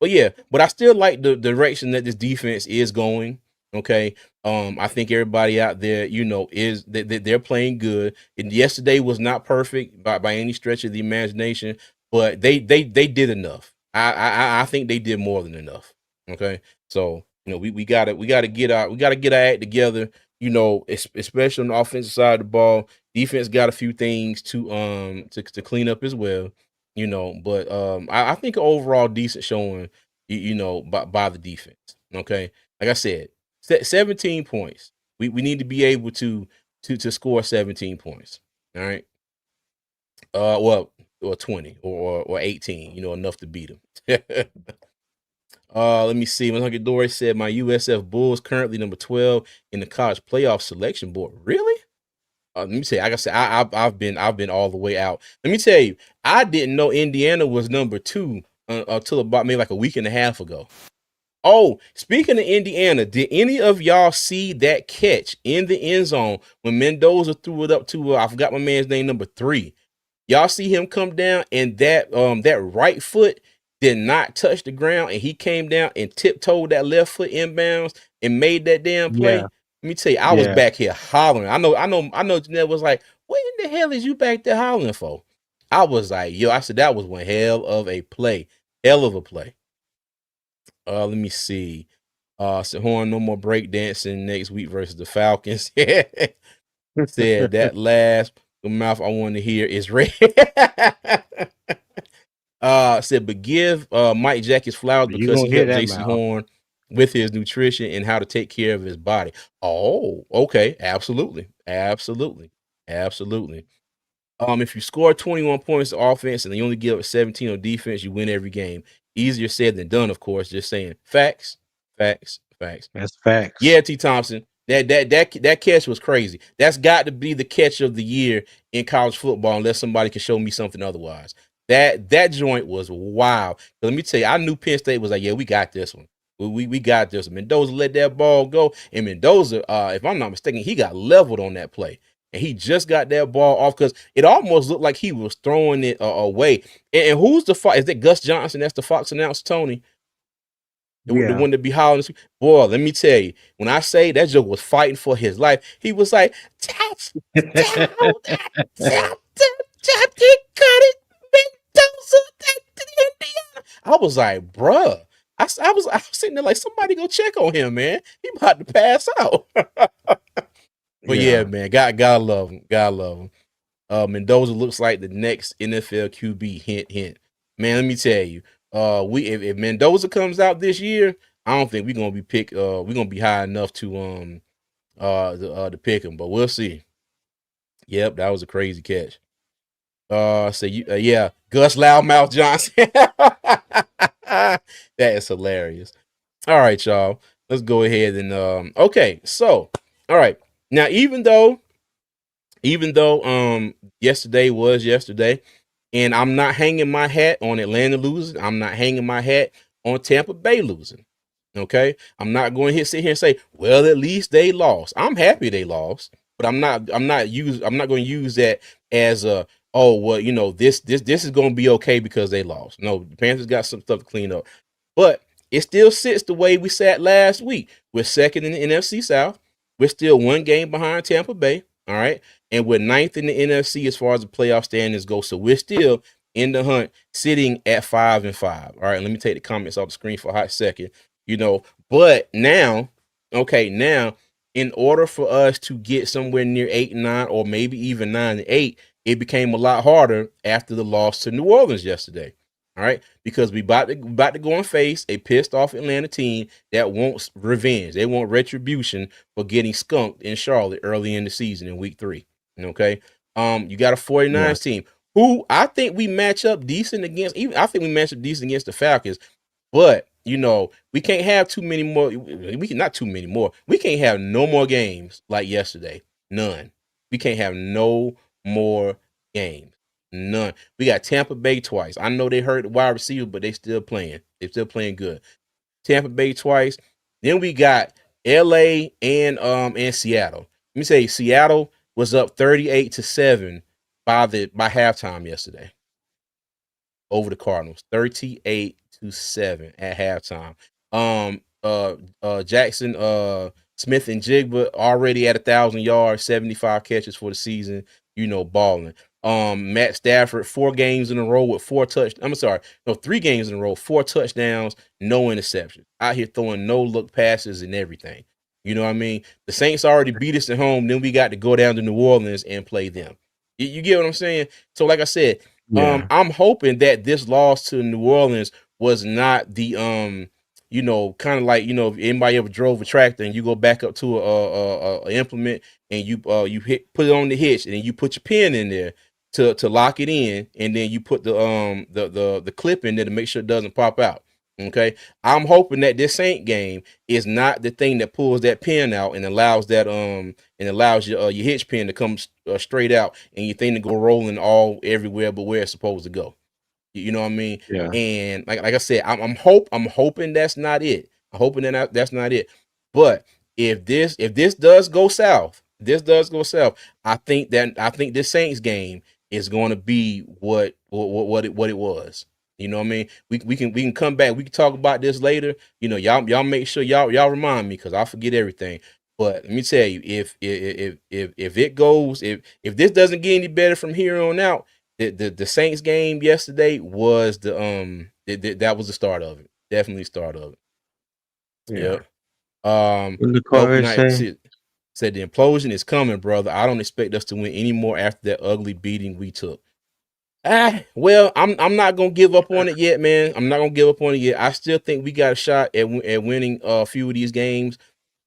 yeah, but I still like the direction that this defense is going. Okay. I think everybody out there, is that they're playing good. And yesterday was not perfect by any stretch of the imagination, but they did enough. I think they did more than enough. Okay. So, we gotta get our act together, especially on the offensive side of the ball. Defense got a few things to clean up as well. But I think overall decent showing, by the defense. Okay, like I said, 17 points. We need to be able to score 17 points. All right. Well, or 20 or 18. Enough to beat them. Let me see. When Dory said my USF Bulls currently number 12 in the college playoff selection board. Really? Let me tell you, like I said, I've been all the way out. Let me tell you, I didn't know Indiana was number 2 until about maybe like a week and a half ago. Oh, speaking of Indiana, did any of y'all see that catch in the end zone when Mendoza threw it up to I forgot my man's name, number 3? Y'all see him come down and that right foot did not touch the ground and he came down and tiptoed that left foot inbounds and made that damn Yeah, play. Let me tell you, I was yeah. back here hollering. I know Janelle was like, what in the hell is you back there hollering for? I was like, yo, I said that was one hell of a play. Hell of a play. Let me see. So Horn, no more breakdancing next week versus the Falcons. Said that last mouth I want to hear is red. Said, but give Mike Jack his flowers You because gonna he hear helped that JC mouth. Horn with his nutrition and how to take care of his body. Oh, okay. Absolutely. Absolutely. Absolutely. If you score 21 points of offense and you only give up 17 on defense, you win every game. Easier said than done, of course. Just saying. Facts, facts, facts. That's facts. Yeah, T. Thompson. That catch was crazy. That's got to be the catch of the year in college football, unless somebody can show me something otherwise. That joint was wild. But let me tell you, I knew Penn State was like, yeah, we got this one. We got this. Mendoza let that ball go, and Mendoza, if I'm not mistaken, he got leveled on that play, and he just got that ball off because it almost looked like he was throwing it away. And who's the Fox? Is that Gus Johnson? That's the Fox announcer, Tony, the Yeah. one that be hollering. Boy, let me tell you, when I say that joke was fighting for his life, he was like, "Touch, down, tap, tap, he cut it, Mendoza, Indiana." I was like, bruh. I was sitting there like somebody go check on him, man. He about to pass out. But yeah, Yeah. man, gotta love him. Gotta love him. Mendoza looks like the next NFL QB. Hint, hint. Man, let me tell you, we if Mendoza comes out this year, I don't think we're gonna be we're gonna be high enough to pick him, but we'll see. Yep, that was a crazy catch. So you, yeah, Gus Loudmouth Johnson. That is hilarious. All right, y'all. Let's go ahead and okay. So, all right. Now, even though yesterday was yesterday, and I'm not hanging my hat on Atlanta losing. I'm not hanging my hat on Tampa Bay losing. Okay, I'm not going to sit here and say, well, at least they lost. I'm happy they lost, but I'm not going to use that as a, oh, well, this is going to be okay because they lost. No, the Panthers got some stuff to clean up, but it still sits the way we sat last week. We're second in the NFC South. We're still one game behind Tampa Bay. All right, and we're ninth in the NFC as far as the playoff standings go. So we're still in the hunt, sitting at 5-5. All right, let me take the comments off the screen for a hot second. But now, okay, now in order for us to get somewhere near 8-9 or maybe even 9-8, it became a lot harder after the loss to New Orleans yesterday. All right, because we about to go and face a pissed off Atlanta team that wants revenge. They want retribution for getting skunked in Charlotte early in the season in week 3. Okay. You got a Yeah. 49ers team who I think we match up decent against. Even I think we match up decent against the Falcons, but we can't have too many more. We can not too many more. We can't have no more games like yesterday. None. We can't have no more games. None. We got Tampa Bay twice. I know they hurt the wide receiver, but they still playing. They still playing good. Tampa Bay twice. Then we got LA and Seattle. Let me say Seattle was up 38-7 by halftime yesterday over the Cardinals, 38-7 at halftime. Jackson Smith and Jigba already at 1,000 yards, 75 catches for the season, balling. Matt Stafford, 4 games in a row with 4 touchdowns. I'm sorry, no, 3 games in a row, 4 touchdowns, no interceptions. Out here throwing no look passes and everything. You know what I mean? The Saints already beat us at home. Then we got to go down to New Orleans and play them. You get what I'm saying? So, like I said, Yeah. I'm hoping that this loss to New Orleans was not the kind of like if anybody ever drove a tractor and you go back up to a implement and you put it on the hitch and then you put your pin in there to lock it in, and then you put the clip in there to make sure it doesn't pop out. Okay, I'm hoping that this Saint game is not the thing that pulls that pin out and allows your hitch pin to come straight out and your thing to go rolling all everywhere but where it's supposed to go. You know what I mean? Yeah. And like I said, I'm hoping that's not it. I'm hoping that's not it. But if this does go south, I think this Saints game is going to be what it was. You know what I mean? We can come back. We can talk about this later. Y'all make sure y'all remind me because I forget everything. But let me tell you, if it goes, if this doesn't get any better from here on out, the Saints game yesterday was that was the start of it. Definitely the start of it. Yeah. Yep. Um. What the Oh, car night say? said the implosion is coming, brother. I don't expect us to win anymore after that ugly beating we took. Well, I'm not gonna give up on it yet, man. I'm not gonna give up on it yet. I still think we got a shot at winning a few of these games,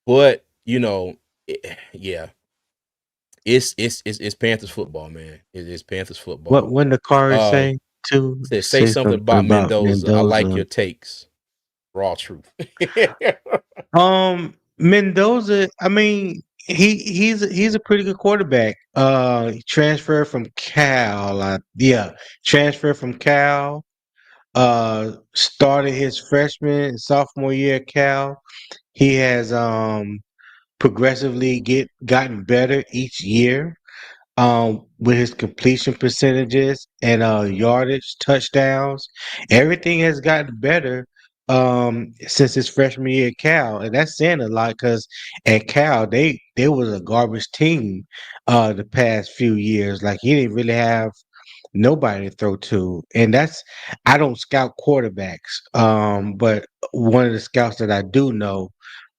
but yeah, it's Panthers football, man. It's Panthers What football. when the car Uh, say to say say something something about about Mendoza. I like Mendoza? your takes. Raw truth. Mendoza, I mean, he's a pretty good quarterback. He transferred from Cal. Yeah, transferred from Cal. started his freshman and sophomore year at Cal. He has progressively gotten better each year with his completion percentages and yardage, touchdowns. Everything has gotten better since his freshman year at Cal, and that's saying a lot because at Cal they was a garbage team the past few years. Like he didn't really have nobody to throw to. And that's I don't scout quarterbacks. But one of the scouts that I do know,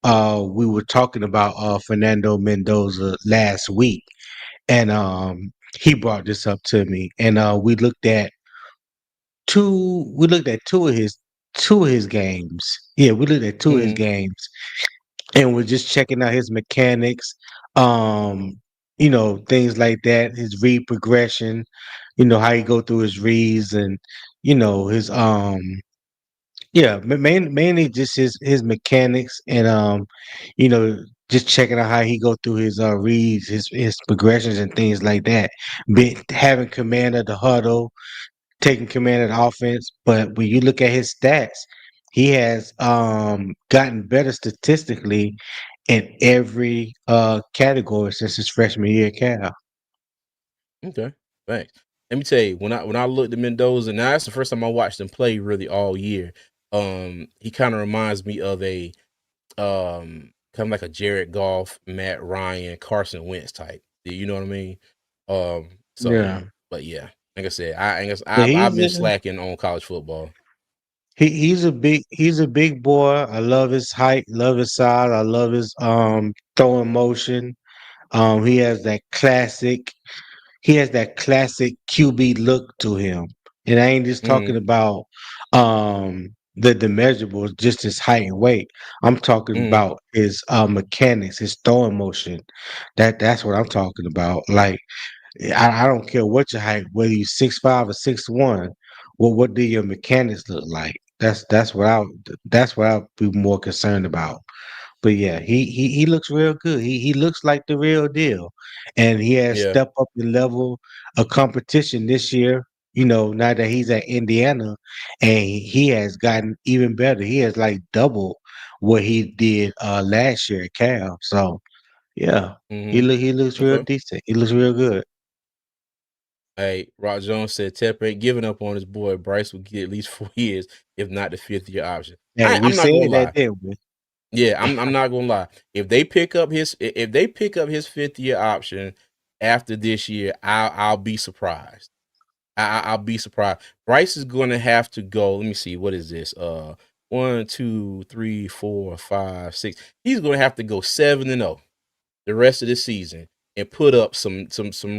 we were talking about Fernando Mendoza last week, and he brought this up to me, and we looked at two of his games. Yeah, we looked at two of his Mm-hmm. games, and we're just checking out his mechanics, um, things like that, his read progression, how he go through his reads, and his yeah, mainly just his mechanics, and you know just checking out how he go through his reads, his progressions and things like that. Having command of the huddle, taking command of the offense. But when you look at his stats, he has gotten better statistically in every category since his freshman year at Cal. Okay, thanks. Let me tell you, when I looked at Mendoza, now that's the first time I watched him play really all year. He kind of reminds me of a kind of like a Jared Goff, Matt Ryan, Carson Wentz type. You know what I mean? So, Yeah. but yeah, like I said, I guess But I've been slacking on college football. he's a big boy. I love his height, love his size, I love his throwing motion. He has that classic QB look to him. And I ain't just talking Mm, about the measurables, just his height and weight. I'm talking mm, about his mechanics, his throwing motion. That's what I'm talking about. Like I don't care what your height, whether you 6'5" or 6'1", what do your mechanics look like? That's what I'll be more concerned about. But yeah, he looks real good. He looks like the real deal, and he has yeah. stepped up the level of competition this year. Now that he's at Indiana, and he has gotten even better. He has like double what he did last year at Cal. So yeah, Mm-hmm. he looks real Okay. decent. He looks real good. Hey, Rock Jones said Tep ain't giving up on his boy. Bryce will get at least 4 years, if not the fifth year option. Hey, we I'm not said gonna that, lie. didn't we? Yeah, I'm not gonna lie. If they pick up his fifth year option after this year, I'll be surprised. I'll be surprised. Bryce is gonna have to go. Let me see. What is this? 1, 2, 3, 4, 5, 6. He's gonna have to go 7-0 the rest of the season and put up some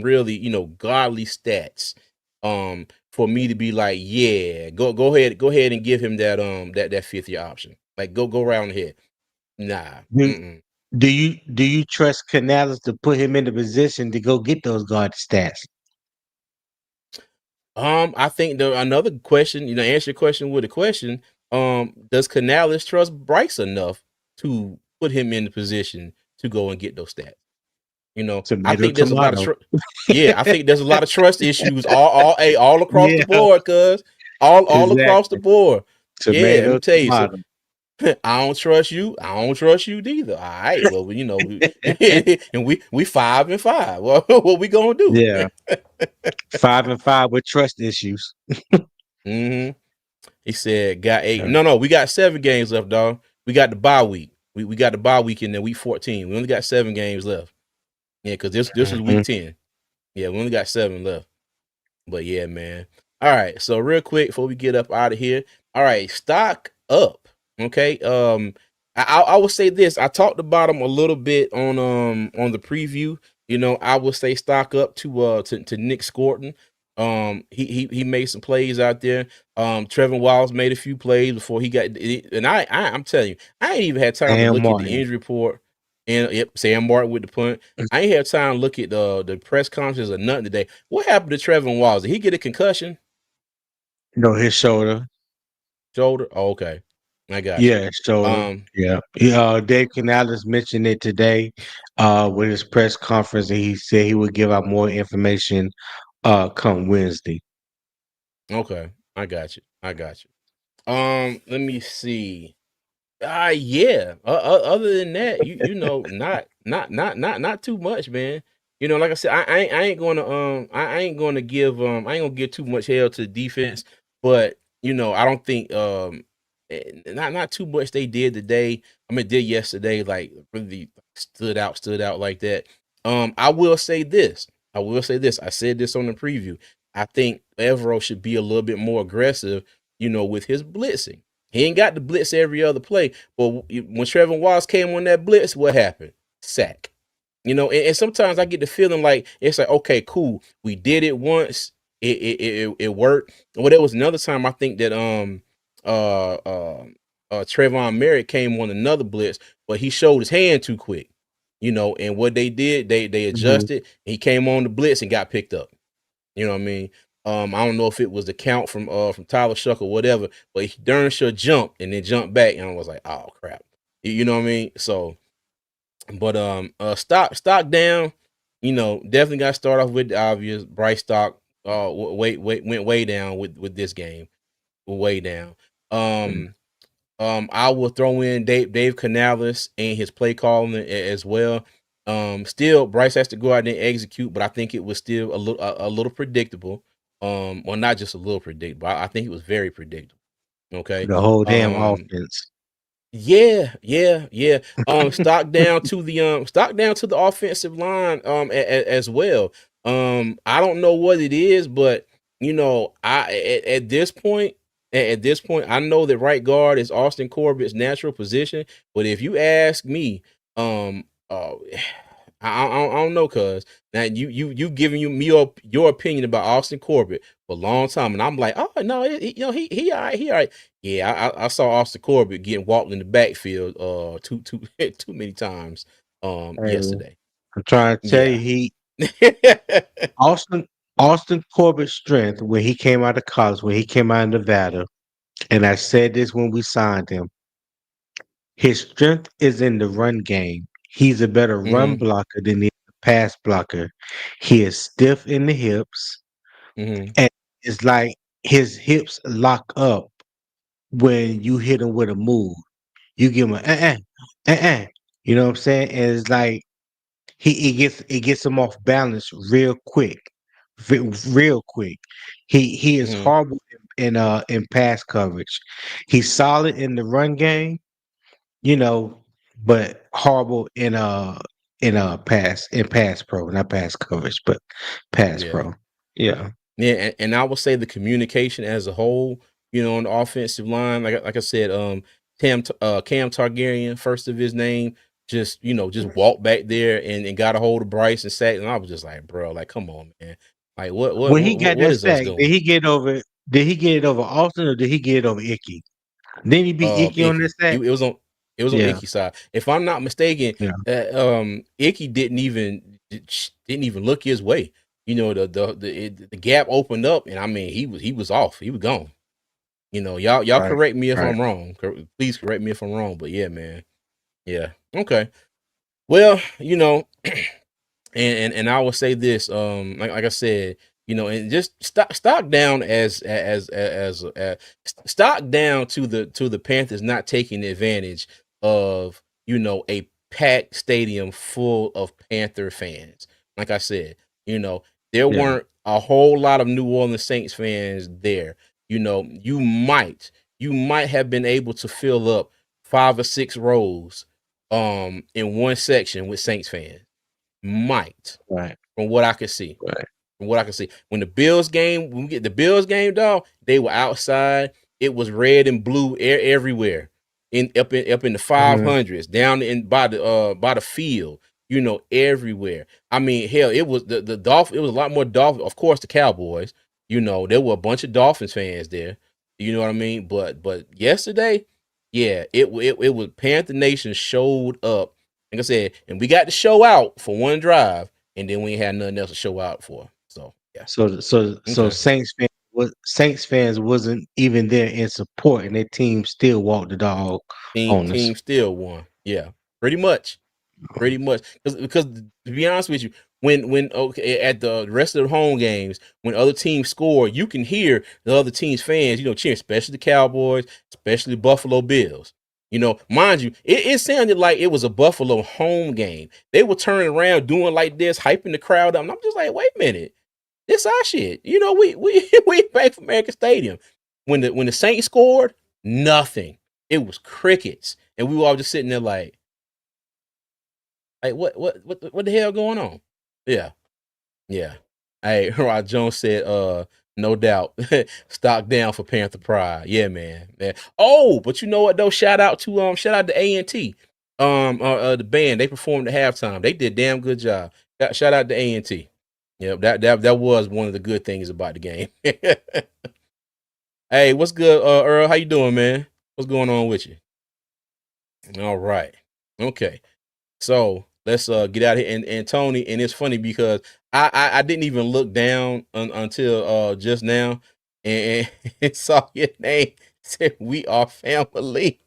really godly stats. For me to be like, yeah, go ahead and give him that fifth year option. Like go around here. Nah. Do, Mm-mm. do you trust Canales to put him in the position to go get those guard stats? I think another question, answer your question with a question. Does Canales trust Bryce enough to put him in the position to go and get those stats? I Tomato, think there's a lot of tomato. yeah, I think there's a lot of trust issues all across the Yeah, board, cuz all across the exactly. board. Yeah, let me Tomato, tell you. So tomato. I don't trust you. I don't trust you neither. All right. Well, and we 5-5. Well, what we gonna do? Yeah, 5-5 with trust issues. hmm He said, "Got eight. Yeah. No, we got 7 games left, dog. We got the bye week. We got the bye week in there, week 14. We only got 7 games left. Yeah, because this is week Mhm. 10. Yeah, we only got 7 left. But yeah, man. All right. So real quick before we get up out of here. All right, stock up. Okay. I will say this. I talked about him a little bit on the preview. I would say stock up to Nick Scorton. He made some plays out there. Trevin Wiles made a few plays before he got and I'm telling you, I ain't even had time to Sam look at the Martin. injury report. And yep, Sam Martin with the punt. I ain't have time to look at the press conference or nothing today. What happened to Trevin Wiles? Did he get a concussion? No, his shoulder. Shoulder? Oh, okay. I got you. Yeah, his shoulder. Um, Yeah. Dave Canales mentioned it today with his press conference, and he said he would give out more information come Wednesday. okay. I got you. I got you. Let me see. Yeah. Other than that, not too much, man. Like I said, I ain't gonna I ain't gonna give I ain't gonna give too much hell to the defense, but I don't think not too much they did today. I mean, did yesterday like really stood out like that. I will say this. I will say this. I said this on the preview. I think Evero should be a little bit more aggressive, with his blitzing. He ain't got the blitz every other play, but when Trevor Watts came on that blitz, what happened? Sack. And sometimes I get the feeling like it's like, okay, cool, we did it once, it worked. Well, there was another time I think that uh uh Trayvon Merritt came on another blitz, but he showed his hand too quick. And what they did, they Mhm. adjusted. He came on the blitz and got picked up. You know what I mean? I don't know if it was the count from Tyler Shuck or whatever, but he darn sure jumped and then jumped back, and I was like, oh crap. You know what I mean? So, but stock down, definitely got to start off with the obvious. Bryce stock went way down with this game, way down. Mm. Um I will throw in Dave Canales and his play calling as well. Still Bryce has to go out there and execute, but I think it was still a little predictable. Well, not just a little predictable. I think it was very predictable. Okay. The whole damn Um, offense. yeah, yeah, yeah. Stock down to the offensive line as well. I don't know what it is, but I at this point, at this point, I know that right guard is Austin Corbett's natural position. But if you ask me, um, uh, I don't know, cuz now you giving me your opinion about Austin Corbett for a long time, and I'm like, oh no, he all right, he all right. Yeah, I saw Austin Corbett getting walked in the backfield too too many times Hey, yesterday. I'm trying to tell you, Yeah. he Austin Austin Corbett's strength when he came out of college, when he came out of Nevada, and I said this when we signed him. His strength is in the run game. He's a better run hmm blocker than he is a pass blocker. He is stiff in the hips, hmm and it's like his hips lock up when you hit him with a move. You give him a you know what I'm saying? And it's like it gets him off balance real quick, real quick. He is hmm horrible in pass coverage. He's solid in the run game, you know, but horrible in pass pro, not pass coverage, but pass Yeah. pro. Yeah, Yeah, and I would say the communication as a whole, on the offensive line, like I said, Cam Targaryen, first of his name, just walked back there and got a hold of Bryce and sacked, and I was just like, bro, like, come on, man, like, when he got what that is us sack, did doing? he get over? Did he get it over Austin or did he get it over Icky? Didn't he beat Icky on that Icky, sack? it was on Yeah, Icky side. If I'm not mistaken, yeah, Icky didn't even look his way. The gap opened up, and I mean, he was off, he was gone. Y'all right, correct me if right. I'm wrong. Please correct me if I'm wrong. But yeah, man. Yeah. Okay. Well, and I will say this, like I said, and just stock down stock down to the Panthers not taking advantage of a packed stadium full of Panther fans. Like I said, you know there Yeah, weren't a whole lot of New Orleans Saints fans there. You might have been able to fill up 5 or 6 rows in one section with Saints fans. Might, right, from what I could see. right. From what I could see. When we get the Bills game, dog, they were outside. It was red and blue everywhere. Up in the five Mhm. hundreds, down in by the field, everywhere. I mean, hell, it was the Dolphin, it was a lot more Dolphin, of course, the Cowboys. There were a bunch of Dolphins fans there. You know what I mean? But yesterday, yeah, it was Panther Nation showed up. Like I said, and we got to show out for one drive, and then we ain't had nothing else to show out for. So yeah, So okay. Saints fans wasn't even there in support, and their team still walked the dog Team on us. team still won. Yeah, pretty much, because to be honest with you, when okay, at the rest of the home games, when other teams score, you can hear the other team's fans, cheering, especially the Cowboys, especially Buffalo Bills. Mind you, it sounded like it was a Buffalo home game. They were turning around doing like this, hyping the crowd up. And I'm just like, wait a minute, this our shit. We Bank of America Stadium. When the Saints scored, nothing. It was crickets, and we were all just sitting there like what the hell going on? Yeah, yeah. Hey, Rod Jones said, no doubt, stock down for Panther Pride. Yeah, man. Oh, but you know what though? Shout out to A&T, the band. They performed at halftime. They did a damn good job. Shout out to A&T. Yep, that was one of the good things about the game. Hey, what's good, Earl? How you doing, man? What's going on with you? All right. Okay. So let's get out of here. And Tony, and it's funny because I didn't even look down until just now and saw your name. Said we are family.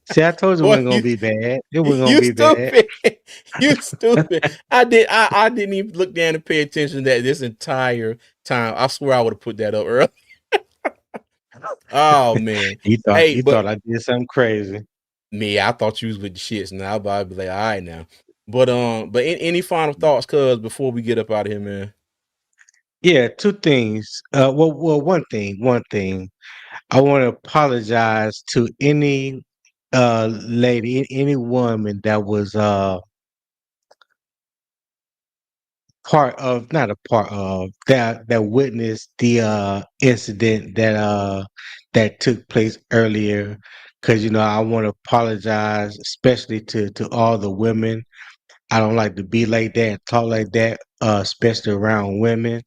See, I told you it Boy, wasn't gonna be bad. It wasn't gonna you be bad. stupid. You stupid. I didn't even look down and pay attention to that this entire time. I swear I would have put that up early. Oh man. You thought Hey, you but thought I did something crazy. me, I thought you was with the shits. Now I'd be like, all right now. But any final thoughts, cuz before we get up out of here, man? Yeah, two things. Well, one thing. I want to apologize to any lady, any woman that was part of, not a part of, that witnessed the incident that took place earlier. Because I want to apologize, especially to all the women. I don't like to be like that, talk like that, especially around women.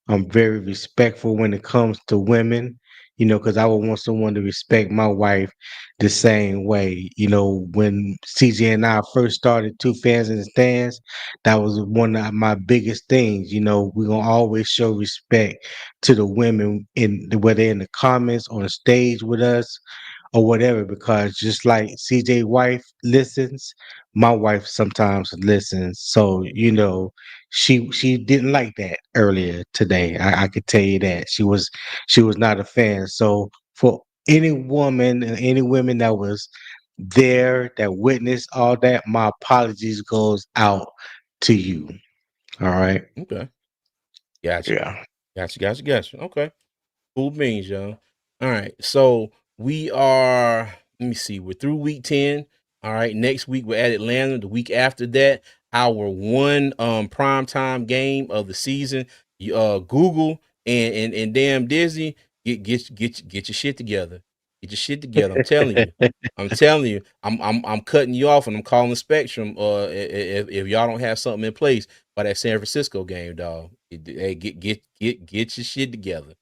I'm very respectful when it comes to women, because I would want someone to respect my wife the same way. When CJ and I first started Two Fans in the Stands, that was one of my biggest things. We're gonna always show respect to the women whether in the comments, on the stage with us, or whatever, because just like CJ wife listens, my wife sometimes listens. So, she didn't like that earlier today. I could tell you that. She was not a fan. So for any woman and any women that was there that witnessed all that, my apologies goes out to you. All right. Okay. Gotcha. Yeah. Gotcha. Okay. Cool beans, y'all. All right. So we are, let me see, we're through week 10. All right. Next week we're at Atlanta. The week after that, our one primetime game of the season. Google and damn Disney, get your shit together. Get your shit together. I'm telling you. I'm telling you. I'm cutting you off and I'm calling Spectrum if y'all don't have something in place by that San Francisco game, dog. Hey, get your shit together.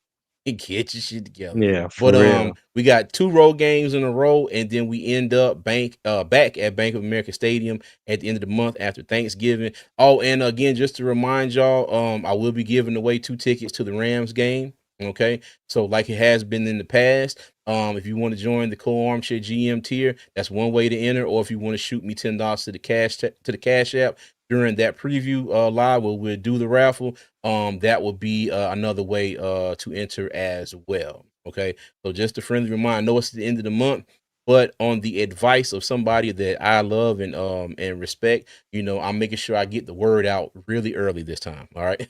Get your shit together. Yeah, for But real. we got 2 road games in a row, and then we end up back at Bank of America Stadium at the end of the month after Thanksgiving. Oh, and again, just to remind y'all, I will be giving away 2 tickets to the Rams game. Okay, so like it has been in the past. If you want to join the Co-Armchair GM tier, that's one way to enter. Or if you want to shoot me $10 to the cash app during that preview live where we'll do the raffle, that will be another way to enter as well. Okay, so just a friendly reminder. I know it's the end of the month, but on the advice of somebody that I love and respect, I'm making sure I get the word out really early this time. All right.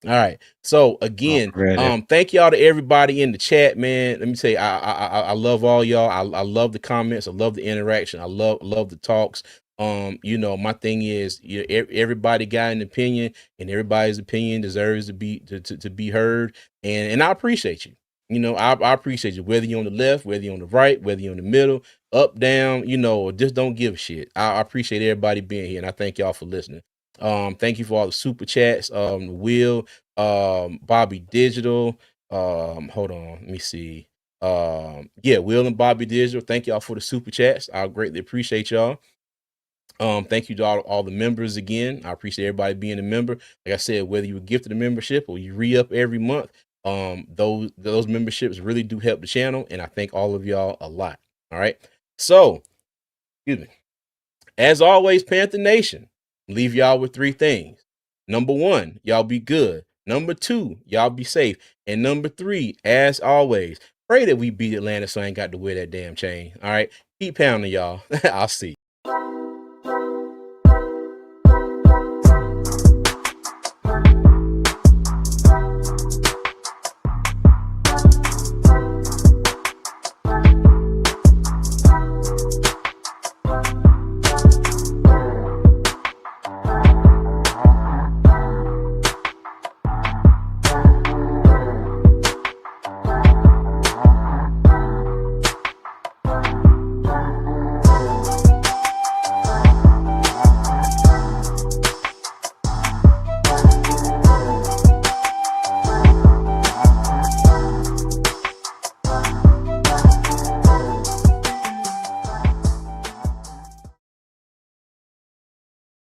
All right. So again, Already. thank y'all to everybody in the chat, man. Let me tell you, I love all y'all. I love the comments. I love the interaction. I love the talks. My thing is, everybody got an opinion, and everybody's opinion deserves to be heard. And I appreciate you. I appreciate you, whether you're on the left, whether you're on the right, whether you're in the middle, up, down, or just don't give a shit. I appreciate everybody being here, and I thank y'all for listening. Thank you for all the super chats. Will, Bobby Digital. Hold on, let me see. Yeah, Will and Bobby Digital. Thank y'all for the super chats. I greatly appreciate y'all. Thank you to all the members again. I appreciate everybody being a member. Like I said, whether you were gifted a membership or you re-up every month, those memberships really do help the channel, and I thank all of y'all a lot. All right. So, excuse me. As always, Panther Nation, leave y'all with three things. Number one, y'all be good. Number two, y'all be safe. And number three, as always, pray that we beat Atlanta so I ain't got to wear that damn chain. All right. Keep pounding, y'all. I'll see.